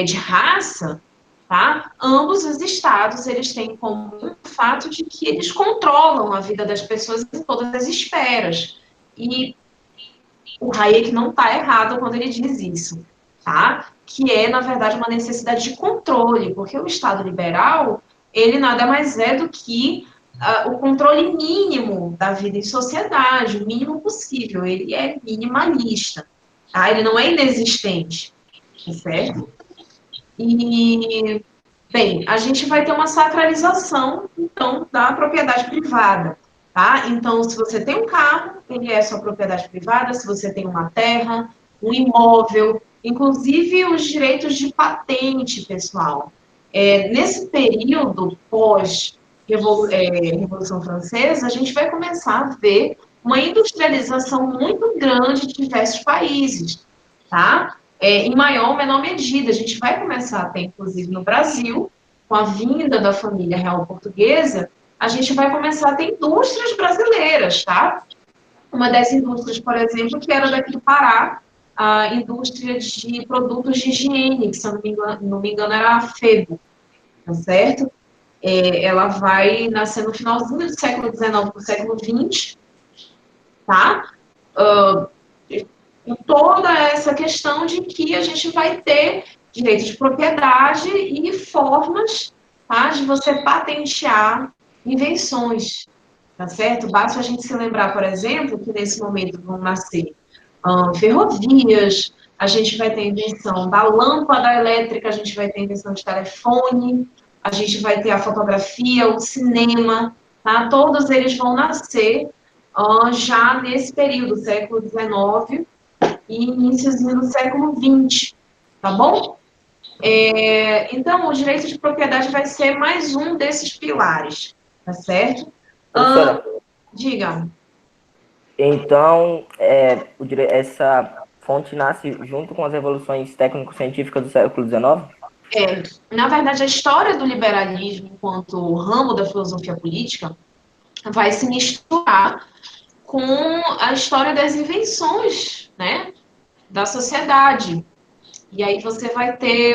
de raça, tá? Ambos os estados, eles têm em comum o fato de que eles controlam a vida das pessoas em todas as esferas. E o Hayek não está errado quando ele diz isso, tá? Que é, na verdade, uma necessidade de controle, porque o Estado liberal, ele nada mais é do que o controle mínimo da vida em sociedade, o mínimo possível. Ele é minimalista, tá? Ele não é inexistente, certo? E, bem, a gente vai ter uma sacralização, então, da propriedade privada, tá? Então, se você tem um carro, ele é sua propriedade privada. Se você tem uma terra, um imóvel, inclusive os direitos de patente, pessoal. Nesse período pós-Revolução Francesa, a gente vai começar a ver uma industrialização muito grande de diversos países, tá? Em maior ou menor medida. A gente vai começar a ter, inclusive no Brasil, com a vinda da família real portuguesa, a gente vai começar a ter indústrias brasileiras, tá? Uma das indústrias, por exemplo, que era daqui do Pará, a indústria de produtos de higiene, que, se eu não me engano, era a Febo, tá certo? Ela vai nascer no finalzinho do século XIX para o século XX, tá? Toda essa questão de que a gente vai ter direito de propriedade e formas, tá, de você patentear invenções, tá certo? Basta a gente se lembrar, por exemplo, que nesse momento vão nascer ferrovias, a gente vai ter a invenção da lâmpada elétrica, a gente vai ter a invenção de telefone, a gente vai ter a fotografia, o cinema, tá? Todos eles vão nascer já nesse período, século XIX e início do século XX, tá bom? Então, o direito de propriedade vai ser mais um desses pilares, tá certo? Diga. Então, essa fonte nasce junto com as revoluções técnico-científicas do século XIX? Na verdade, a história do liberalismo enquanto ramo da filosofia política vai se misturar com a história das invenções, né, da sociedade. E aí você vai ter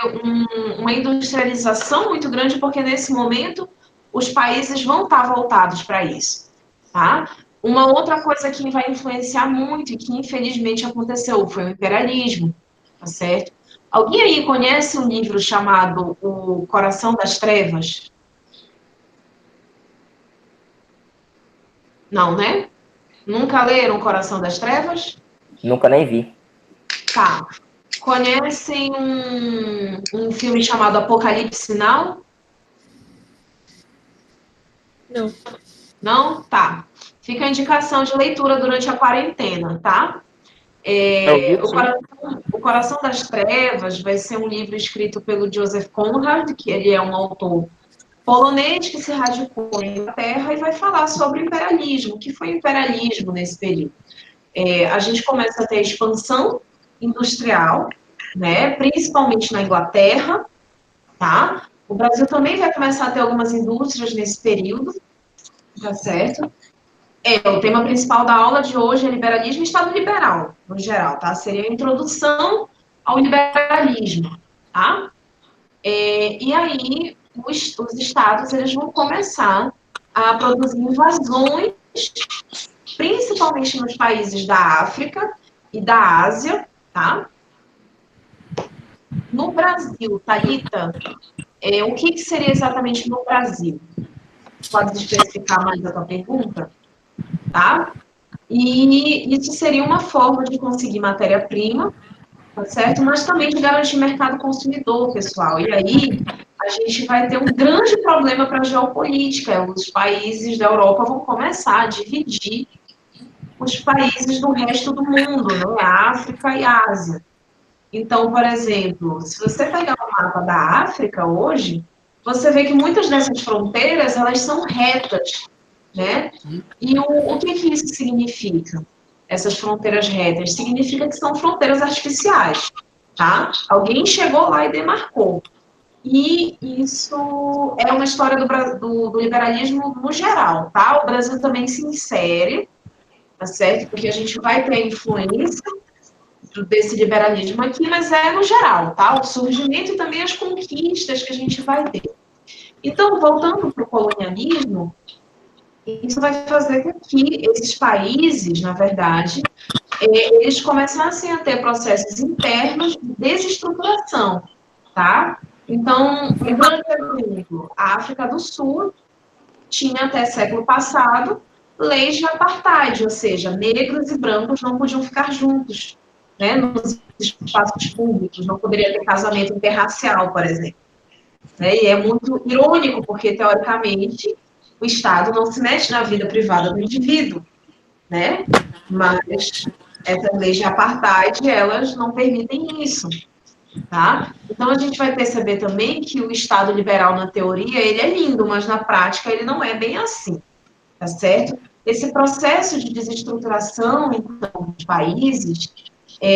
uma industrialização muito grande, porque nesse momento os países vão estar voltados para isso, tá? Uma outra coisa que vai influenciar muito e que infelizmente aconteceu foi o imperialismo, tá certo? Alguém aí conhece um livro chamado O Coração das Trevas? Não, né? Nunca leram Coração das Trevas? Nunca nem vi. Tá. Conhecem um filme chamado Apocalipse Now? Não. Não? Tá. Fica a indicação de leitura durante a quarentena, tá? O Coração das Trevas vai ser um livro escrito pelo Joseph Conrad, que ele é um autor polonês que se radicou na Inglaterra e vai falar sobre o imperialismo. O que foi o imperialismo nesse período? A gente começa a ter a expansão industrial, né, principalmente na Inglaterra, tá? O Brasil também vai começar a ter algumas indústrias nesse período, tá certo? O tema principal da aula de hoje é liberalismo e Estado liberal, no geral, tá? Seria a introdução ao liberalismo, tá? E aí, os estados, eles vão começar a produzir invasões, principalmente nos países da África e da Ásia, tá? No Brasil, Thalita, o que seria exatamente no Brasil? Pode especificar mais a tua pergunta? Tá? E isso seria uma forma de conseguir matéria-prima, tá certo? Mas também de garantir mercado consumidor, pessoal. E aí, a gente vai ter um grande problema para a geopolítica. Os países da Europa vão começar a dividir os países do resto do mundo, né? África e Ásia. Então, por exemplo, se você pegar o mapa da África hoje, você vê que muitas dessas fronteiras, elas são retas, né? E o que isso significa? Essas fronteiras retas? Significa que são fronteiras artificiais, tá? Alguém chegou lá e demarcou. E isso é uma história do liberalismo no geral, tá? O Brasil também se insere, tá certo? Porque a gente vai ter a influência desse liberalismo aqui, mas é no geral, tá? O surgimento e também as conquistas que a gente vai ter. Então, voltando para o colonialismo, isso vai fazer com que esses países, na verdade, eles começassem a ter processos internos de desestruturação, tá? Então, por exemplo, a África do Sul tinha até século passado leis de apartheid, ou seja, negros e brancos não podiam ficar juntos, né, nos espaços públicos, não poderia ter casamento interracial, por exemplo. E é muito irônico, porque, teoricamente, o Estado não se mete na vida privada do indivíduo, né? Mas essas leis de apartheid, elas não permitem isso, tá? Então, a gente vai perceber também que o Estado liberal, na teoria, ele é lindo, mas na prática ele não é bem assim, tá certo? Esse processo de desestruturação, então, dos países,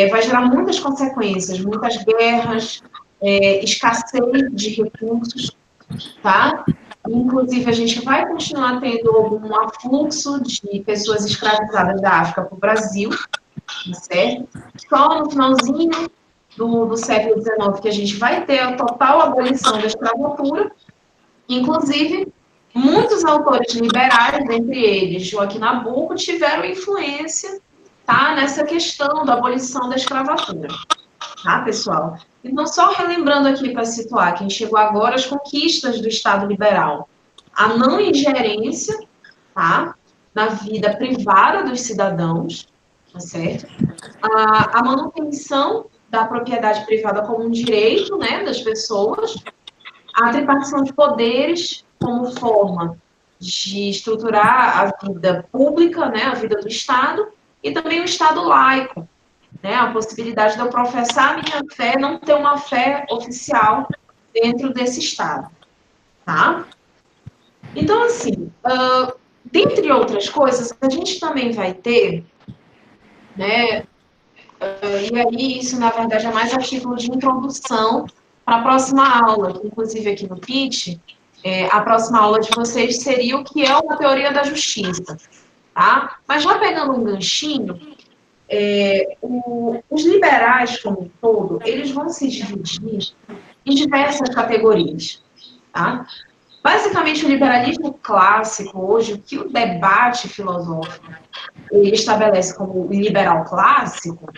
vai gerar muitas consequências, muitas guerras, escassez de recursos, tá? Inclusive, a gente vai continuar tendo algum afluxo de pessoas escravizadas da África para o Brasil, certo? Só no finalzinho do século XIX que a gente vai ter a total abolição da escravatura. Inclusive, muitos autores liberais, entre eles Joaquim Nabuco, tiveram influência, tá, nessa questão da abolição da escravatura. Tá, pessoal? Então, só relembrando aqui para situar quem chegou agora, as conquistas do Estado liberal. A não ingerência, tá, na vida privada dos cidadãos, tá certo? A manutenção da propriedade privada como um direito, né, das pessoas. A tripartição de poderes como forma de estruturar a vida pública, né, a vida do Estado, e também o Estado laico, né, a possibilidade de eu professar a minha fé, não ter uma fé oficial dentro desse Estado, tá? Então, assim, dentre outras coisas, a gente também vai ter, né, e aí isso, na verdade, é mais a título de introdução para a próxima aula, que inclusive aqui no pitch, a próxima aula de vocês seria o que é uma teoria da justiça, tá? Mas já pegando um ganchinho, os liberais, como um todo, eles vão se dividir em diversas categorias, tá? Basicamente, o liberalismo clássico, hoje, o que o debate filosófico ele estabelece como liberal clássico,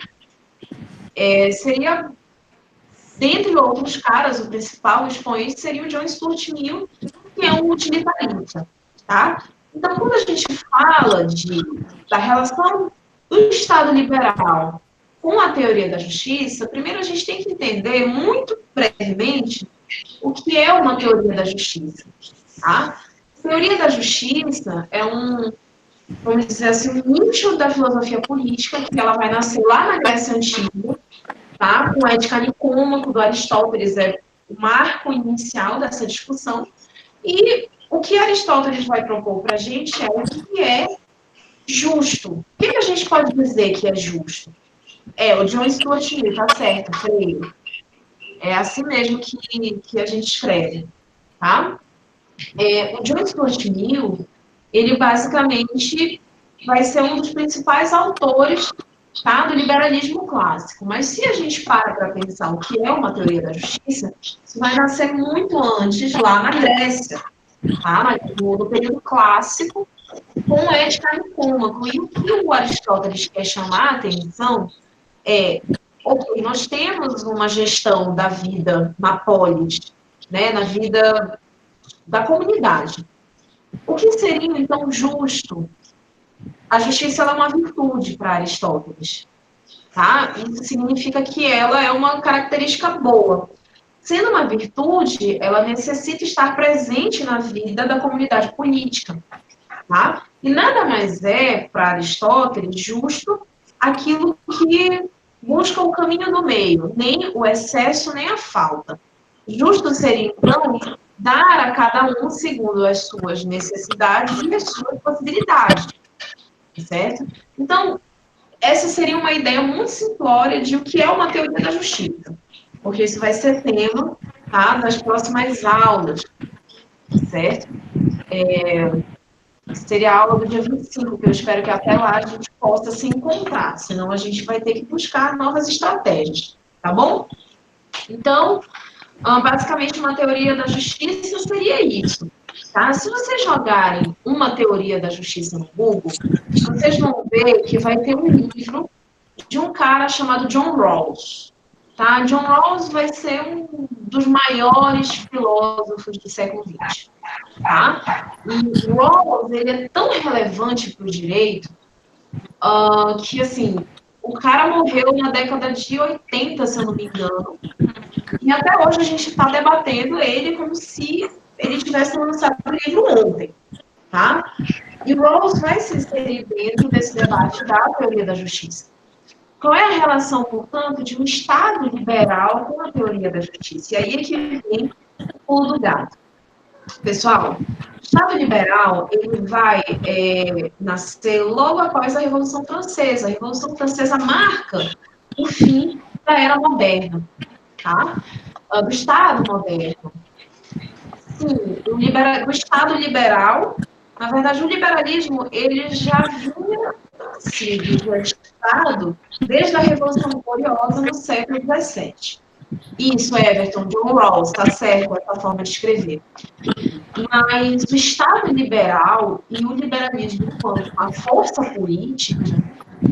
seria, dentre outros caras, o principal expoente seria o John Stuart Mill, que é um utilitarista, tá? Então, quando a gente fala da relação do Estado liberal com a teoria da justiça, primeiro a gente tem que entender, muito brevemente, o que é uma teoria da justiça, tá? A teoria da justiça é vamos dizer assim, um nicho da filosofia política, que ela vai nascer lá na Grécia Antiga, tá? Com a Ética Nicômaco, do Aristóteles, é o marco inicial dessa discussão, e o que Aristóteles vai propor para a gente é o que é justo. O que a gente pode dizer que é justo? O John Stuart Mill, tá certo, creio. É assim mesmo que a gente escreve, tá? O John Stuart Mill, ele basicamente vai ser um dos principais autores, tá, do liberalismo clássico. Mas se a gente para pensar o que é uma teoria da justiça, isso vai nascer muito antes, lá na Grécia, tá? No período clássico, com Ética Nicômaco. E o que o Aristóteles quer chamar a atenção ok, nós temos uma gestão da vida na polis, né, na vida da comunidade. O que seria, então, justo? A justiça ela é uma virtude para Aristóteles, tá? Isso significa que ela é uma característica boa. Sendo uma virtude, ela necessita estar presente na vida da comunidade política, tá? E nada mais é, para Aristóteles, justo aquilo que busca o caminho do meio, nem o excesso, nem a falta. Justo seria, então, dar a cada um segundo as suas necessidades e as suas possibilidades, certo? Então, essa seria uma ideia muito simplória de o que é uma teoria da justiça, porque isso vai ser tema, tá, das próximas aulas, certo? Seria a aula do dia 25, que eu espero que até lá a gente possa se encontrar, senão a gente vai ter que buscar novas estratégias, tá bom? Então, basicamente, uma teoria da justiça seria isso, tá? Se vocês jogarem uma teoria da justiça no Google, vocês vão ver que vai ter um livro de um cara chamado John Rawls, tá? John Rawls vai ser um dos maiores filósofos do século XX, tá? E Rawls, ele é tão relevante para o direito que, assim, o cara morreu na década de 80, se eu não me engano, e até hoje a gente está debatendo ele como se ele tivesse lançado o livro ontem, tá? E Rawls vai se inserir dentro desse debate da teoria da justiça. Qual é a relação, portanto, de um Estado liberal com a teoria da justiça? E aí é que vem o pulo do gato. Pessoal, o Estado liberal ele vai nascer logo após a Revolução Francesa. A Revolução Francesa marca o fim da Era Moderna, tá? Do Estado moderno. Sim, o Estado liberal, na verdade, o liberalismo ele já vinha sido gestado desde a Revolução Gloriosa no século XVII. Isso, Everton, John Rawls, está certo essa forma de escrever. Mas o Estado liberal e o liberalismo enquanto uma força política,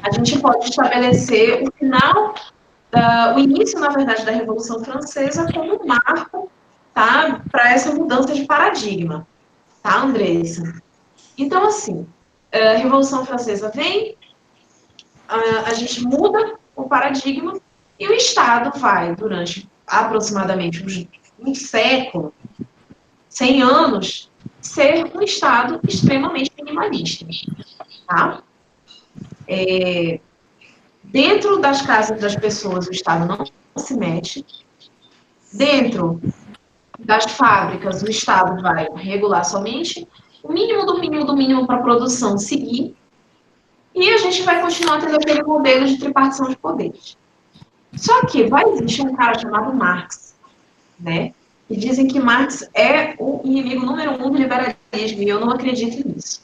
a gente pode estabelecer o final, o início, na verdade, da Revolução Francesa como um marco, tá, para essa mudança de paradigma, tá, Andressa? Então, assim, a Revolução Francesa vem, a gente muda o paradigma e o Estado vai, durante aproximadamente um século, 100 anos, ser um Estado extremamente minimalista, tá? Dentro das casas das pessoas, o Estado não se mete. Dentro das fábricas, o Estado vai regular somente o mínimo do mínimo do mínimo para a produção seguir. E a gente vai continuar tendo aquele modelo de tripartição de poderes. Só que vai existir um cara chamado Marx, né? E dizem que Marx é o inimigo número 1 do liberalismo, e eu não acredito nisso.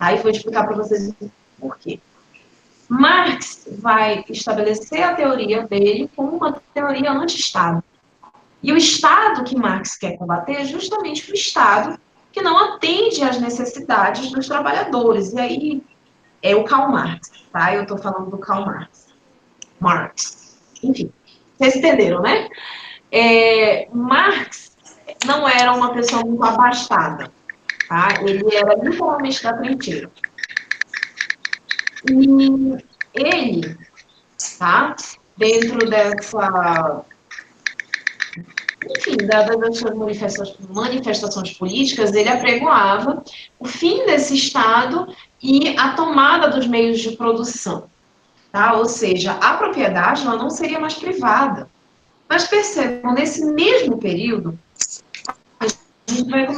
Tá? E vou explicar para vocês por quê. Marx vai estabelecer a teoria dele como uma teoria anti-Estado. E o Estado que Marx quer combater é justamente o Estado que não atende às necessidades dos trabalhadores. E aí é o Karl Marx, tá? Eu estou falando do Karl Marx. Marx. Enfim, vocês entenderam, né? Marx não era uma pessoa muito abastada, tá? Ele era literalmente da trincheira. E ele, tá? Dentro dessa... Enfim, das suas manifestações políticas, ele apregoava o fim desse Estado e a tomada dos meios de produção. Tá? Ou seja, a propriedade ela não seria mais privada. Mas percebam, nesse mesmo período, a gente vai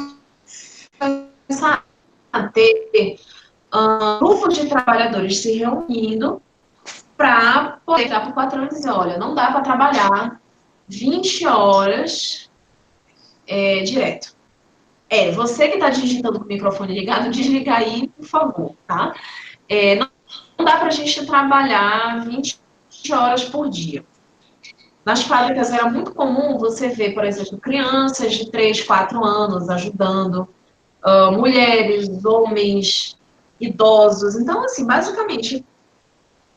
começar a ter grupos de trabalhadores se reunindo para poder dar para o patrão e dizer, olha, não dá para trabalhar 20 horas direto. Você que está digitando com o microfone ligado, desliga aí, por favor, tá? Não dá para a gente trabalhar 20 horas por dia. Nas fábricas era muito comum você ver, por exemplo, crianças de 3, 4 anos ajudando, mulheres, homens, idosos. Então, assim, basicamente,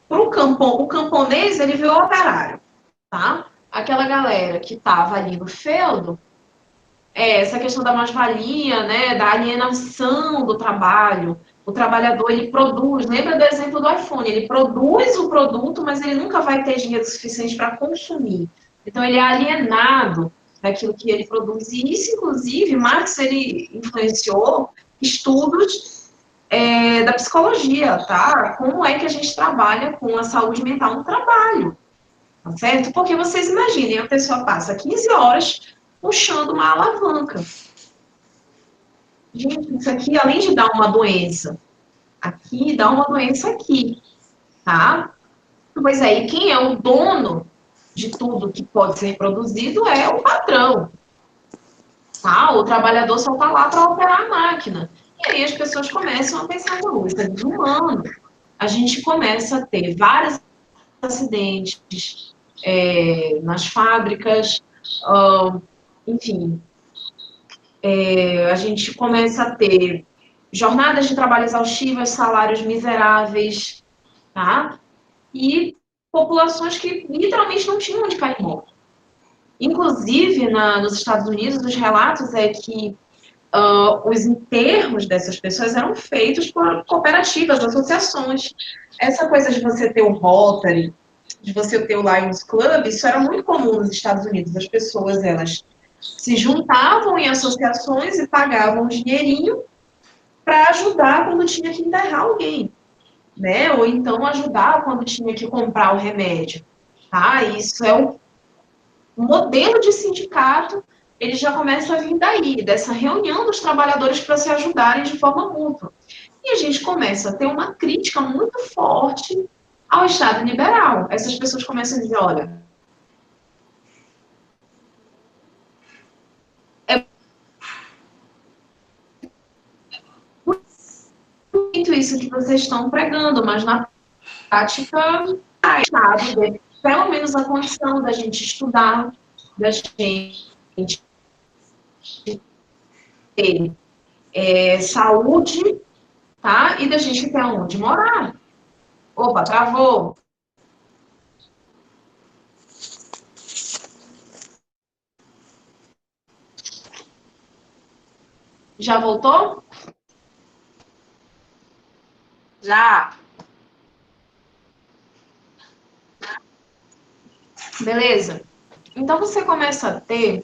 o camponês, ele viu o operário, tá? Aquela galera que estava ali no feudo, essa questão da mais-valia, né, da alienação do trabalho. O trabalhador, ele produz, lembra do exemplo do iPhone, ele produz o produto, mas ele nunca vai ter dinheiro suficiente para consumir. Então, ele é alienado daquilo que ele produz. E isso, inclusive, Marx, ele influenciou estudos da psicologia, tá? Como é que a gente trabalha com a saúde mental no trabalho, tá certo? Porque vocês imaginem, a pessoa passa 15 horas puxando uma alavanca. Gente, isso aqui, além de dar uma doença aqui, dá uma doença aqui, tá? Pois é, e quem é o dono de tudo que pode ser produzido é o patrão, tá? O trabalhador só está lá para operar a máquina. E aí as pessoas começam a pensar, não, isso é desumano. A gente começa a ter vários acidentes nas fábricas, enfim, a gente começa a ter jornadas de trabalho exaustivas, salários miseráveis, tá? E populações que literalmente não tinham onde cair morto. Inclusive, nos Estados Unidos, os relatos é que os enterros dessas pessoas eram feitos por cooperativas, associações. Essa coisa de você ter o Rotary, de você ter o Lions Club, isso era muito comum nos Estados Unidos. As pessoas, elas se juntavam em associações e pagavam um dinheirinho para ajudar quando tinha que enterrar alguém, né? Ou então ajudar quando tinha que comprar o remédio, tá? Isso é o modelo de sindicato, ele já começa a vir daí, dessa reunião dos trabalhadores para se ajudarem de forma mútua. E a gente começa a ter uma crítica muito forte ao Estado liberal. Essas pessoas começam a dizer, olha, muito isso que vocês estão pregando, mas na prática, o Estado deve, pelo menos a condição da gente estudar, da gente ter saúde, tá? E da gente ter onde morar. Opa, travou. Já voltou? Já. Beleza? Então, você começa a ter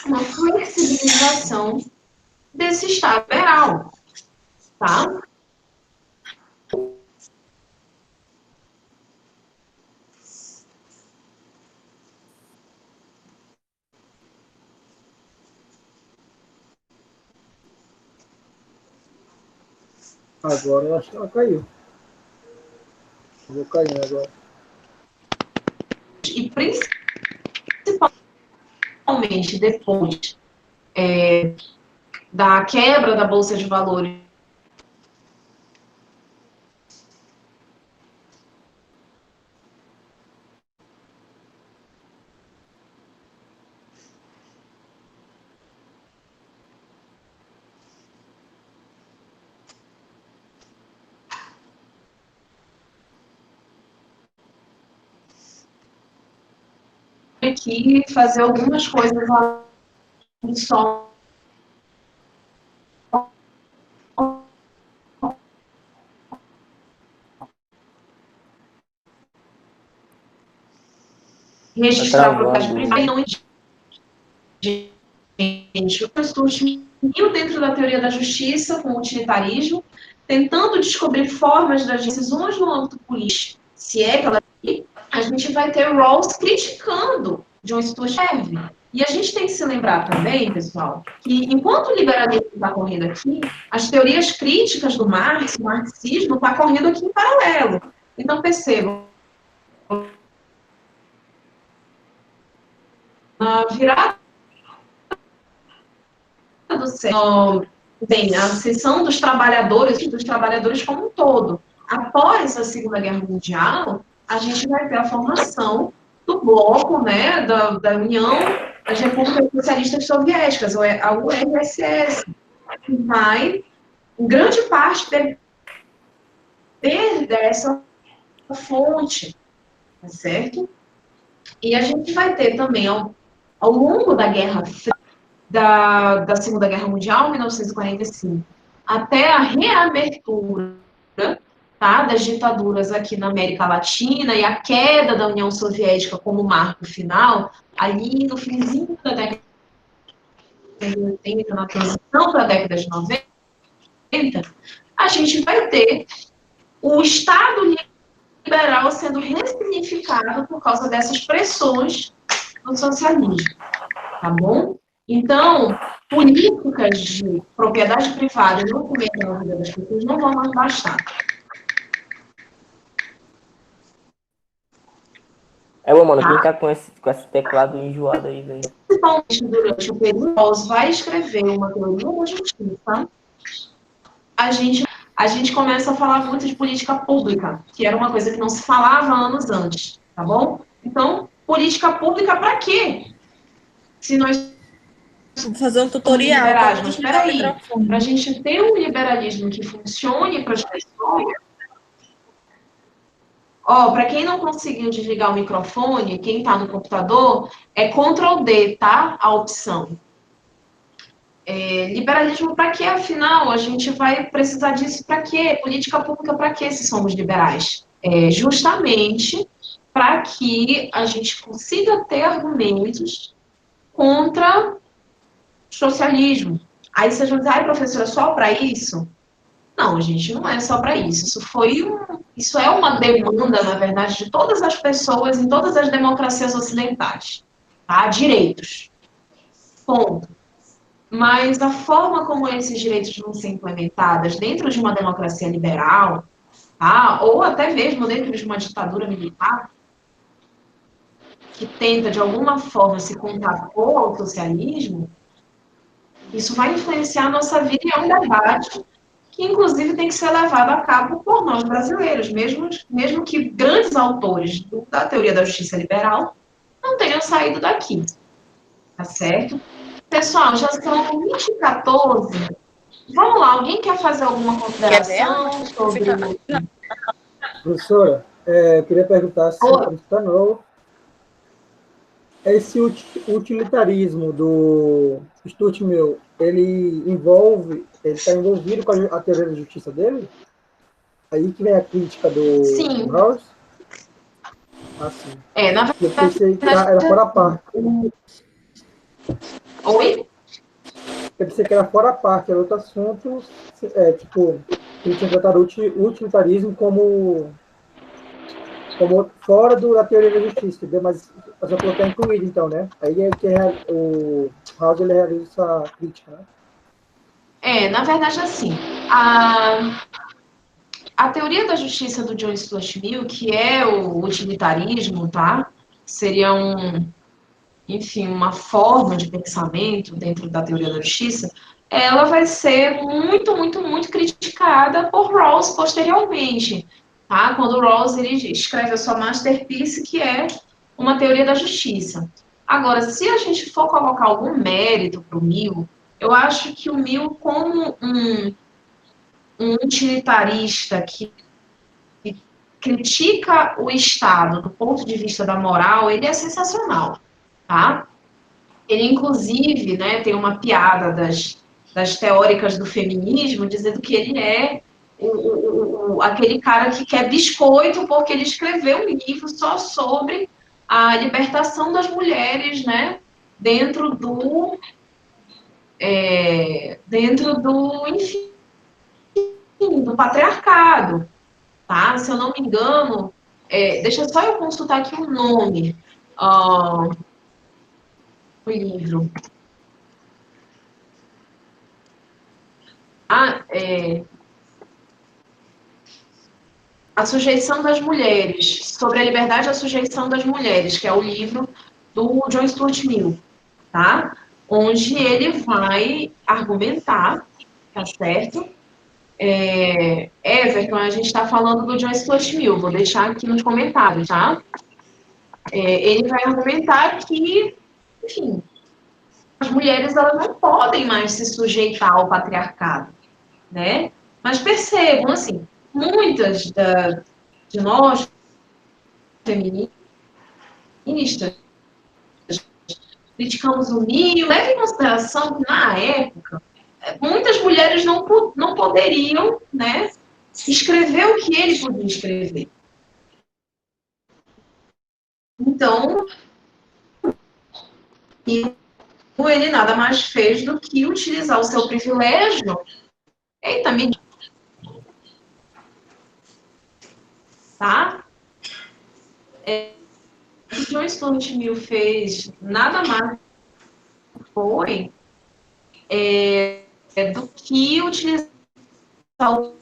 uma flexibilização desse Estado liberal, tá? Agora eu acho que ela caiu. Eu vou cair agora. E principalmente depois da quebra da Bolsa de Valores aqui fazer algumas coisas lá só registrar propriedade privada e não gente, o surgiu dentro da teoria da justiça com o utilitarismo, tentando descobrir formas das decisões no âmbito político, se é que ela... A gente vai ter Rawls criticando John Stuart Mill. E a gente tem que se lembrar também, pessoal, que enquanto o liberalismo está correndo aqui, as teorias críticas do Marx, o marxismo, está correndo aqui em paralelo. Então, percebam, na virada do século, tem a ascensão dos trabalhadores como um todo. Após a Segunda Guerra Mundial, a gente vai ter a formação do bloco, né, da União das Repúblicas Socialistas Soviéticas, a URSS, que vai, em grande parte, perder dessa fonte, tá certo? E a gente vai ter também, ao longo da Guerra Fria, da Segunda Guerra Mundial, 1945, até a reabertura, tá, das ditaduras aqui na América Latina e a queda da União Soviética como marco final, ali no finzinho da década de 80, na transição para a década de 90, a gente vai ter o Estado liberal sendo ressignificado por causa dessas pressões do socialismo, tá bom? Então, políticas de propriedade privada e documento na vida das pessoas não vão mais bastar. Mano, quem tá com esse teclado enjoado aí, velho? Principalmente durante o período, Rawls vai escrever uma teoria da justiça, a gente começa a falar muito de política pública, que era uma coisa que não se falava anos antes, tá bom? Então, política pública para quê? Se nós vou fazer um tutorial. Mas espera aí, para a gente ter um liberalismo que funcione para as pessoas... Para quem não conseguiu desligar o microfone, quem está no computador, é Ctrl+D, tá? A opção. Liberalismo para quê? Afinal, a gente vai precisar disso para quê? Política pública para quê, se somos liberais? Justamente para que a gente consiga ter argumentos contra o socialismo. Aí vocês vão dizer, professora, só para isso? Não, gente, não é só para isso. Isso é uma demanda, na verdade, de todas as pessoas em todas as democracias ocidentais. Tá? Direitos. Ponto. Mas a forma como esses direitos vão ser implementados dentro de uma democracia liberal, tá? Ou até mesmo dentro de uma ditadura militar, que tenta, de alguma forma, se contrapor ao socialismo, isso vai influenciar a nossa vida e é um debate que, inclusive, tem que ser levado a cabo por nós brasileiros, mesmo que grandes autores da teoria da justiça liberal não tenham saído daqui. Tá certo? Pessoal, já são 20h14. Vamos lá, alguém quer fazer alguma consideração sobre... Professora, eu queria perguntar se esse utilitarismo do Stuart Mill, ele está envolvido com a teoria da justiça dele? Aí que vem a crítica do Rawls? Sim. Na verdade... Eu pensei que era fora a parte. Oi? Eu pensei que era fora a parte, era outro assunto, tipo, ele tinha tratado o utilitarismo como fora da teoria da justiça, entendeu? Mas eu coloquei incluído, então, né? Aí é que o Rawls ele realiza essa crítica, né? Na verdade, assim, a teoria da justiça do John Stuart Mill, que é o utilitarismo, tá? Seria uma forma de pensamento dentro da teoria da justiça, ela vai ser muito, muito, muito criticada por Rawls posteriormente, tá? Quando o Rawls ele escreve a sua masterpiece, que é uma teoria da justiça. Agora, se a gente for colocar algum mérito para o Mill, eu acho que o Mill, como um utilitarista que critica o Estado do ponto de vista da moral, ele é sensacional. Ele, inclusive, né, tem uma piada das teóricas do feminismo, dizendo que ele é aquele cara que quer biscoito porque ele escreveu um livro só sobre a libertação das mulheres, né, enfim, do patriarcado, tá? Se eu não me engano, deixa só eu consultar aqui o nome do livro. A Sujeição das Mulheres, sobre a liberdade e a sujeição das mulheres, que é o livro do John Stuart Mill, tá? Onde ele vai argumentar, tá certo? Everton, a gente está falando do John Stuart Mill, vou deixar aqui nos comentários, tá? Ele vai argumentar que, enfim, as mulheres elas não podem mais se sujeitar ao patriarcado, né? Mas percebam, assim, muitas de nós, feministas, criticamos o Mill, leve em consideração que, na época, muitas mulheres não poderiam, né, escrever o que ele podia escrever. Então, ele nada mais fez do que utilizar o seu privilégio. Eita, me... Tá? O que John Stuart Mill fez nada mais foi do que utilizar o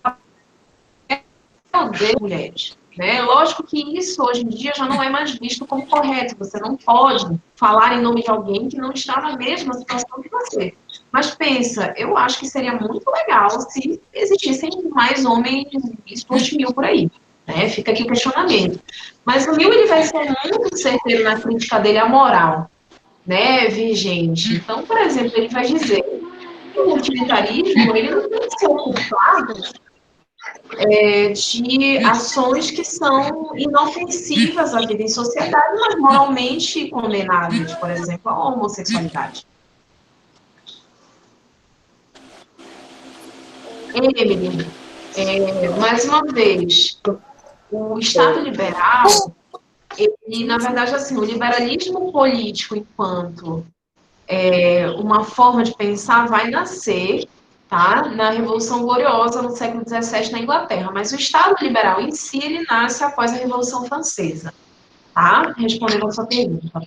poder das mulheres. Né? Lógico que isso, hoje em dia, já não é mais visto como correto. Você não pode falar em nome de alguém que não está na mesma situação que você. Mas pensa, eu acho que seria muito legal se existissem mais homens Stuart Mill por aí. Né? Fica aqui o questionamento. Mas o Mill ele vai ser muito certeiro na crítica dele à moral, né, vigente. Então, por exemplo, ele vai dizer que o utilitarismo ele não tem que ser ocupado de ações que são inofensivas à vida em sociedade, mas moralmente condenáveis, por exemplo, a homossexualidade. Emily, mais uma vez, o Estado liberal, ele, na verdade, assim, o liberalismo político enquanto uma forma de pensar vai nascer, tá, na Revolução Gloriosa no século XVII na Inglaterra, mas o Estado liberal em si, ele nasce após a Revolução Francesa, tá? Respondendo a sua pergunta.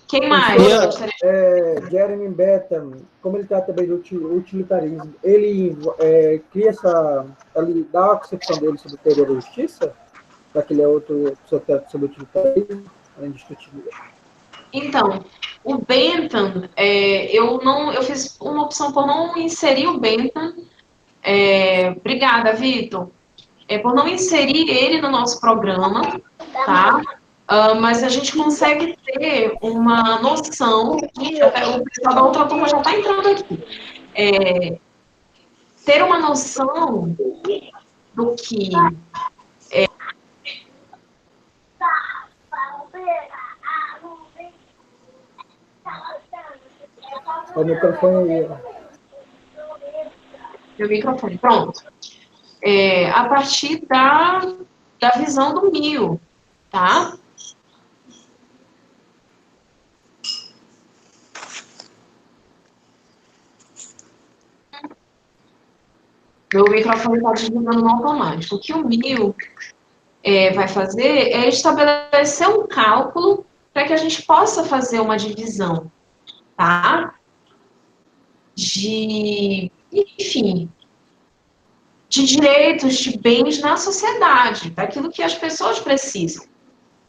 Quem mais? Jeremy Bentham, como ele trata também do utilitarismo, ele cria ele dá a concepção dele sobre a teoria da justiça, para que ele é outro sobre o utilitarismo, além de discutir. Então, o Bentham, eu fiz uma opção por não inserir o Bentham. Obrigada, Vitor. Por não inserir ele no nosso programa, tá? Mas a gente consegue ter uma noção, até o pessoal da outra turma já está entrando aqui, ter uma noção do que O microfone aí. Meu microfone, pronto. A partir da visão do Mill, tá? Meu microfone está desligando no automático. O que o Mill vai fazer é estabelecer um cálculo para que a gente possa fazer uma divisão, tá? Enfim, de direitos, de bens na sociedade, daquilo que as pessoas precisam,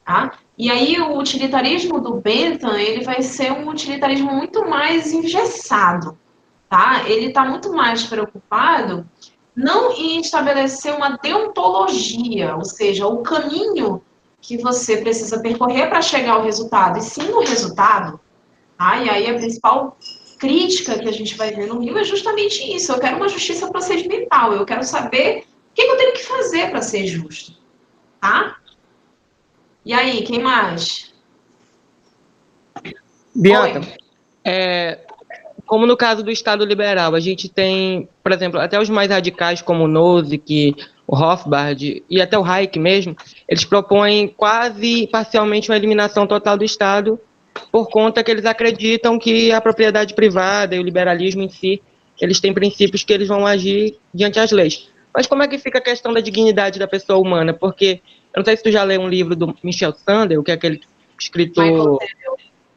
tá? E aí o utilitarismo do Bentham, ele vai ser um utilitarismo muito mais engessado, tá? Ele está muito mais preocupado não em estabelecer uma deontologia, ou seja, o caminho que você precisa percorrer para chegar ao resultado, e sim o resultado, tá? E aí a principal crítica que a gente vai ver no Mill é justamente isso. Eu quero uma justiça procedimental, eu quero saber o que eu tenho que fazer para ser justo, tá? E aí, quem mais? Bianca, como no caso do Estado liberal, a gente tem, por exemplo, até os mais radicais como o Nozick, o Rothbard e até o Hayek mesmo, eles propõem quase parcialmente uma eliminação total do Estado por conta que eles acreditam que a propriedade privada e o liberalismo em si, eles têm princípios que eles vão agir diante das leis. Mas como é que fica a questão da dignidade da pessoa humana? Porque, eu não sei se tu já leu um livro do Michel Sandel, que é aquele escritor...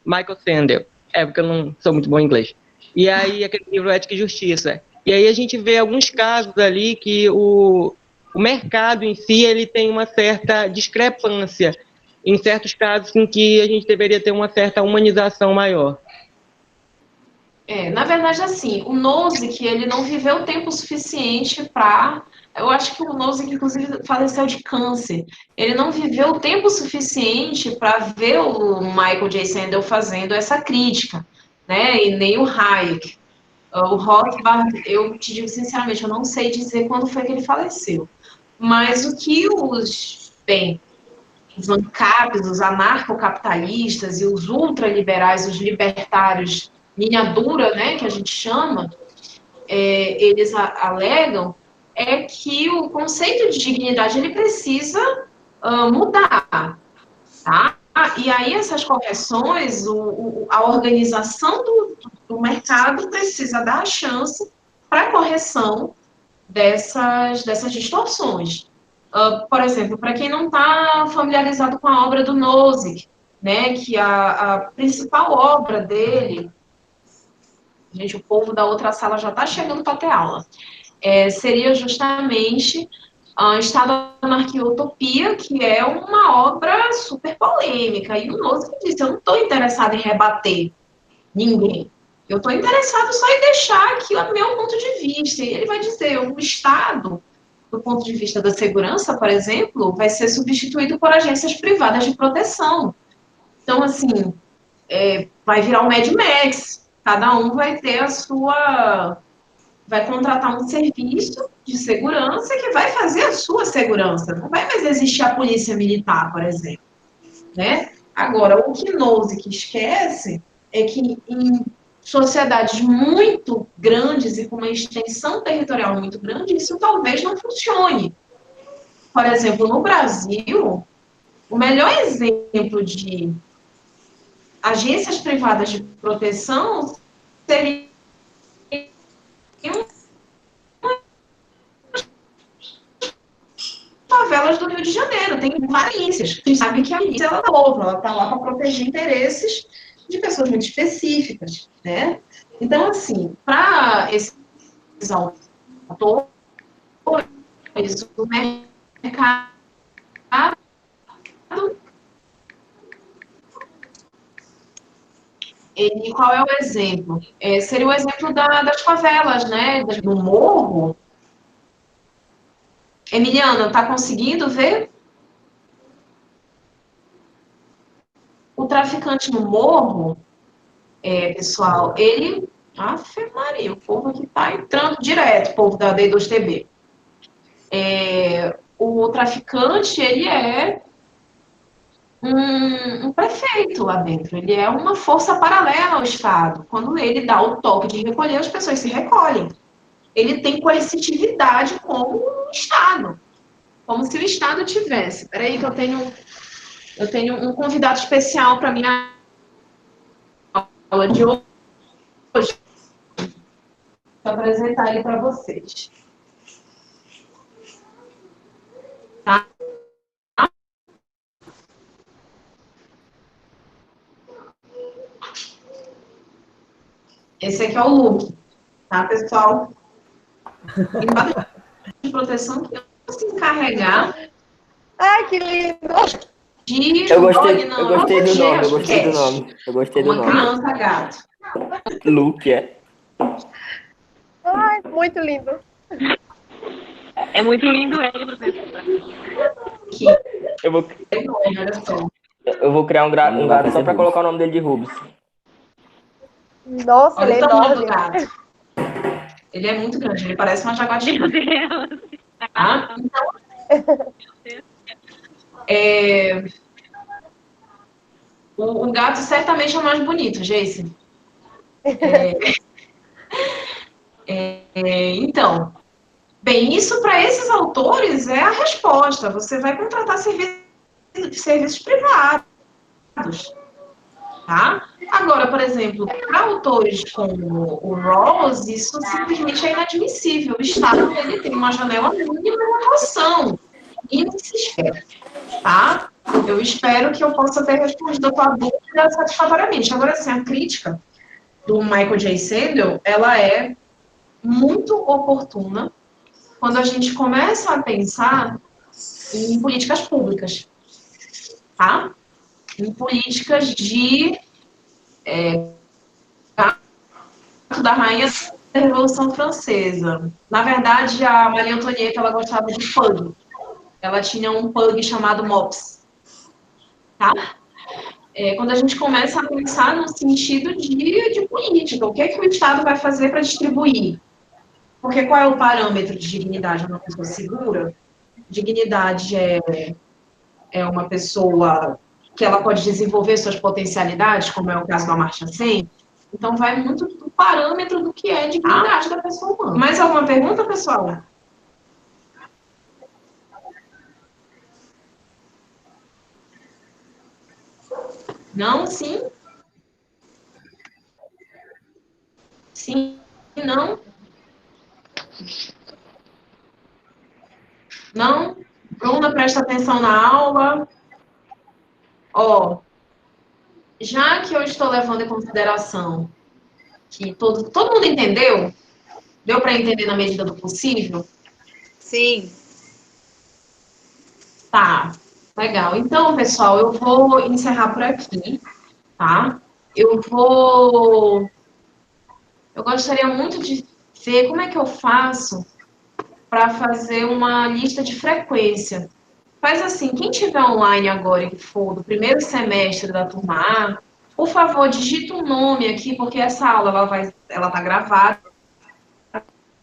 Michael Sandel. Porque eu não sou muito bom em inglês. E aí, aquele livro Ética e Justiça. E aí a gente vê alguns casos ali que o mercado em si, ele tem uma certa discrepância em certos casos em que a gente deveria ter uma certa humanização maior. Na verdade, assim, o Nozick, ele não viveu tempo suficiente para... Eu acho que o Nozick, inclusive, faleceu de câncer. Ele não viveu tempo suficiente para ver o Michael J. Sandel fazendo essa crítica, né? E nem o Hayek. O Rothbard, eu te digo sinceramente, eu não sei dizer quando foi que ele faleceu. Mas o que os ANCAPs, os anarcocapitalistas e os ultraliberais, os libertários linha dura, né, que a gente chama, eles alegam que o conceito de dignidade ele precisa mudar, tá? E aí essas correções, a organização do mercado precisa dar a chance para a correção dessas distorções. Por exemplo, para quem não está familiarizado com a obra do Nozick, né, que a principal obra dele, gente, o povo da outra sala já está chegando para ter aula, seria justamente Estado, Anarquia e Utopia, que é uma obra super polêmica. E o Nozick disse, eu não estou interessado em rebater ninguém. Eu estou interessado só em deixar aqui o meu ponto de vista. E ele vai dizer, o Estado, do ponto de vista da segurança, por exemplo, vai ser substituído por agências privadas de proteção. Então, assim, vai virar o Mad Max. Cada um vai ter a sua... vai contratar um serviço de segurança que vai fazer a sua segurança. Não vai mais existir a polícia militar, por exemplo. Né? Agora, o que Nozick esquece é que em sociedades muito grandes e com uma extensão territorial muito grande, isso talvez não funcione. Por exemplo, no Brasil, o melhor exemplo de agências privadas de proteção seria favelas do Rio de Janeiro, tem várias milícias. A gente sabe que a milícia ela está lá para proteger interesses de pessoas muito específicas, né? Então, assim, para esses autores, o mercado qual é o exemplo? Seria o exemplo das favelas, né? Do morro. Emiliana, está conseguindo ver? O traficante no morro, pessoal, ele... Afe Maria, o povo aqui está entrando direto, o povo da D2TB. O traficante, ele é um prefeito lá dentro, ele é uma força paralela ao Estado. Quando ele dá o toque de recolher, as pessoas se recolhem. Ele tem coercitividade como o Estado, como se o Estado tivesse. Espera aí que eu tenho um convidado especial para minha aula de hoje. Vou apresentar ele para vocês. Tá? Esse aqui é o Luke, tá, pessoal? Tem bastante de proteção que eu vou se encarregar. Ai, que lindo! Eu gostei do nome. Uma criança gato. Luke, Ai, muito lindo. É muito lindo ele, professor. Eu vou criar um gato só pra colocar o nome dele de Rubens. Nossa, Olha ele é o tamanho do enorme. gato. Ele é muito grande, ele parece uma jaguatina. Ah, então, O gato certamente é o mais bonito, Jason. Então, bem, isso para esses autores é a resposta. Você vai contratar serviços privados, tá? Agora, por exemplo, para autores como o Rawls, isso simplesmente é inadmissível. O Estado ele tem uma janela mínima de atuação. E não se espera, tá? Eu espero que eu possa ter respondido a tua dúvida satisfatoriamente. Agora, assim, a crítica do Michael J. Sandel, ela é muito oportuna quando a gente começa a pensar em políticas públicas, tá? Em políticas de da rainha da Revolução Francesa. Na verdade, a Maria Antonieta, ela gostava de pug. Ela tinha um pug chamado Mops, tá? Quando a gente começa a pensar no sentido de política, o que é que o Estado vai fazer para distribuir? Porque qual é o parâmetro de dignidade de uma pessoa segura? Dignidade é uma pessoa que ela pode desenvolver suas potencialidades, como é o caso da Amartya Sen. Então, vai muito do parâmetro do que é dignidade da pessoa humana. Mais alguma pergunta, pessoal? Não? Sim? Sim? Não? Não? Bruna, presta atenção na aula. Ó, já que eu estou levando em consideração que todo mundo entendeu, deu para entender na medida do possível? Sim. Tá, legal. Então, pessoal, eu vou encerrar por aqui, tá? Eu gostaria muito de ver como é que eu faço para fazer uma lista de frequência. Faz assim, quem tiver online agora e que for do primeiro semestre da turma A, por favor, digita um nome aqui, porque essa aula ela tá gravada,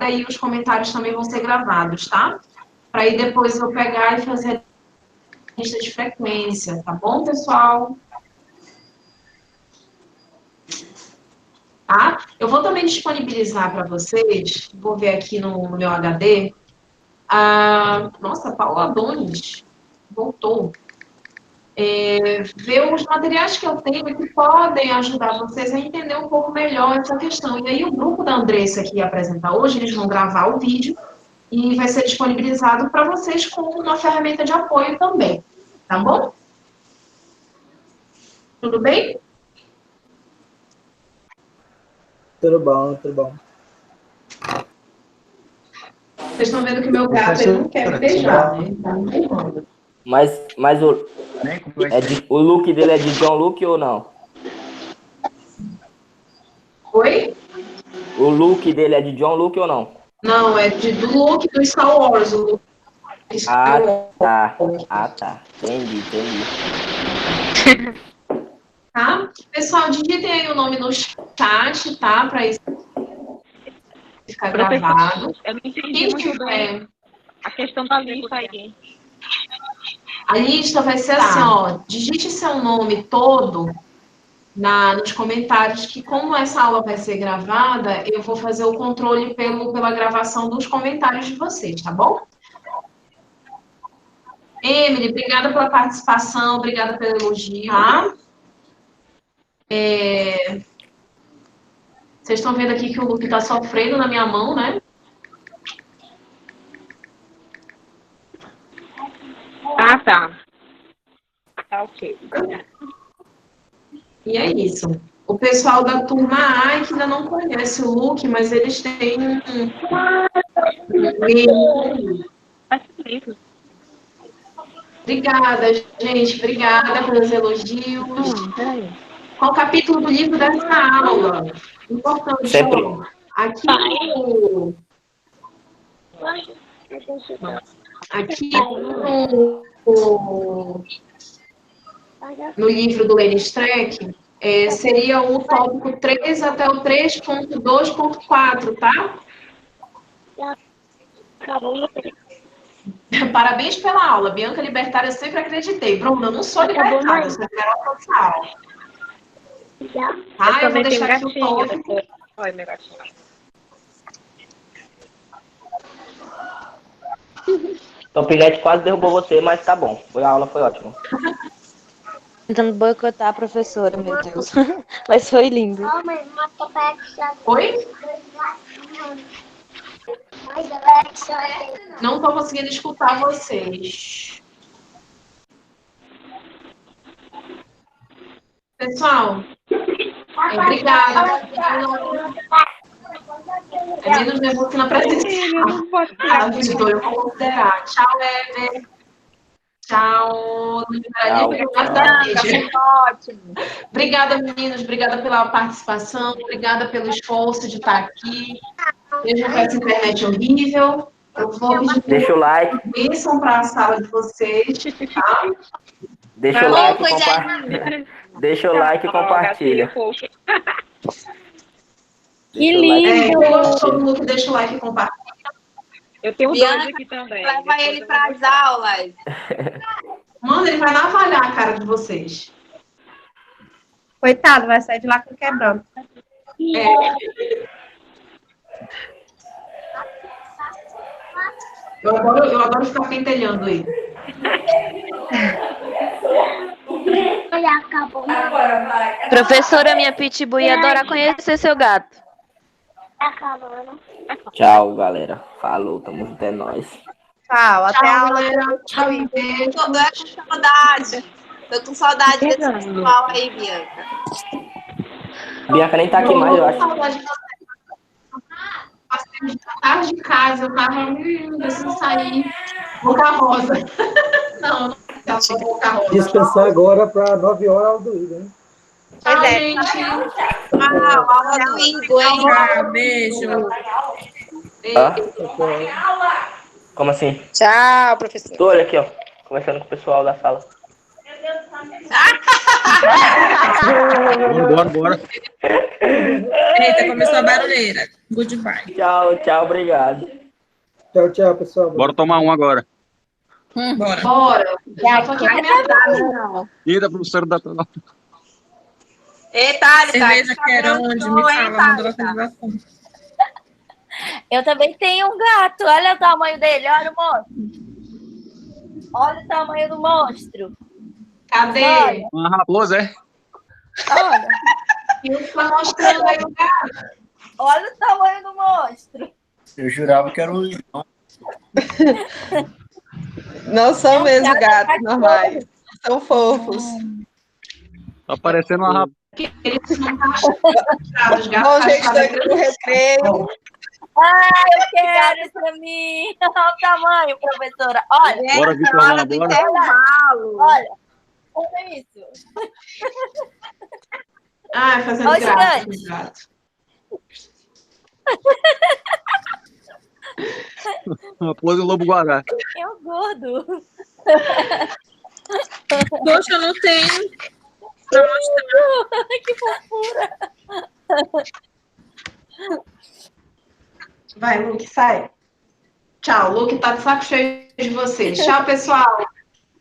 e os comentários também vão ser gravados, tá? Para aí depois eu pegar e fazer a lista de frequência, tá bom, pessoal? Tá? Eu vou também disponibilizar para vocês, vou ver aqui no meu HD, nossa, Paula Adonis voltou. Ver os materiais que eu tenho que podem ajudar vocês a entender um pouco melhor essa questão. E aí o grupo da Andressa que ia apresentar hoje, eles vão gravar o vídeo e vai ser disponibilizado para vocês com uma ferramenta de apoio também, tá bom? Tudo bem? Tudo bom, tudo bom. Vocês estão vendo que o meu gato ele não quer me beijar, né? Tá me beijando. Mas o look dele é de John Luke ou não? Oi? O look dele é de John Luke ou não? Não, é do Luke do Star Wars. O Luke tá. Entendi. Tá? Pessoal, digitem aí o nome no chat, tá? Para isso ficar gravado. Eu não entendi muito bem a questão da lista aí. A lista vai ser assim, ó, digite seu nome todo nos comentários, que como essa aula vai ser gravada, eu vou fazer o controle pela gravação dos comentários de vocês, tá bom? Emily, obrigada pela participação, obrigada pelo elogio, tá? Vocês estão vendo aqui que o Luke está sofrendo na minha mão, né? Tá. Tá ok. E é isso. O pessoal da turma A que ainda não conhece o Luke, mas eles têm Obrigada, gente. Obrigada pelos elogios. Qual o capítulo do livro dessa aula? Importante. Sempre. Aqui no livro do Lenny Streck, seria o tópico 3 até o 3.2.4, tá? Parabéns pela aula. Bianca Libertária, eu sempre acreditei. Bruna, eu não sou libertária, eu sou liberal total. Eu Eu vou também tenho um deixar aqui o gatinho. toque. Olha, meu gatinho. Topilete quase derrubou você, mas tá bom. A aula foi ótima. Tentando boicotar a professora, meu Deus. Mas foi lindo. Oi? Não estou conseguindo escutar vocês. Pessoal, obrigada. É menos nervoso que na presencial. Eu vou considerar. Tchau, Ever. Tchau. Ótimo. Obrigada, meninos. Obrigada pela participação. Obrigada pelo esforço de estar aqui. Mesmo com essa internet horrível. Eu vou pedir Deixa o like. Bênção para a sala de vocês. Tá? Deixa o like, deixa o like e compartilha. Que lindo! Todo mundo que deixa o like e compartilha. Eu tenho Bianca, dois aqui também. Leva ele para as aulas. Mano, ele vai navalhar a cara de vocês. Coitado, vai sair de lá com quebrando. Eu adoro ficar pentelhando ele. Professora, minha pitbull ia adorar conhecer seu gato. Tchau, galera. Falou, tamo junto, é nóis. Tchau, até a aula. Tchau, Tô com saudade desse pessoal aí, Bianca. Bianca nem tá aqui mais, eu acho. Passei tarde de casa, eu tava preciso sair. Boca Rosa. Não sou Boca Rosa. Dispensar agora para 9 horas a aula do Igor, hein? Tchau, gente. Aula do Igor, hein? Tchau, beijo. Hã? Como assim? Tchau, professor. Tô, olha aqui, ó. Conversando com o pessoal da sala. Bora. Eita, começou a barulheira. Goodbye. Tchau, obrigado. Tchau, pessoal. Bora tomar um agora. Bora. Bora. Já tô aqui com a minha casa. Eita, professora da tua. Eita, Cerveja que era onde? Me fala, manda localização. Eu também tenho um gato. Olha o tamanho dele. Olha o monstro. Olha o tamanho do monstro. Cadê? Olha. Uma raposa, é? Olha. Tá mostrando aí o gato. Olha o tamanho do monstro. Eu jurava que era um leão. Não são mesmo gatos normais. São fofos. Tá parecendo uma raposa. Bom, gente, estou aqui no recreio. Eu quero isso pra mim. Olha o tamanho, professora. Olha. Bora, Vitor, bora. Olha isso. Fazendo graça com o gato. Raposa e lobo-guará. É um gordo. Poxa, eu não tenho pra mostrar. Que fofura. Vai, Luke, sai. Tchau, Luke tá de saco cheio de vocês. Tchau, pessoal.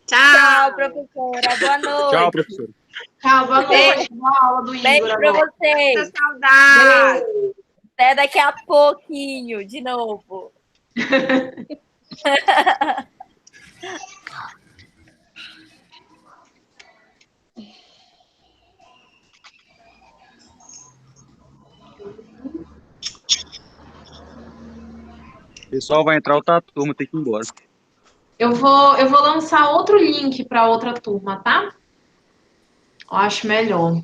Tchau, professora. Boa noite. Tchau, professora. Tchau, boa noite. Boa aula do Igor. Beijo pra agora. vocês. Saudade. Até daqui a pouquinho, de novo. O pessoal vai entrar outra turma, tem que ir embora. Eu vou lançar outro link para outra turma, tá? Eu acho melhor.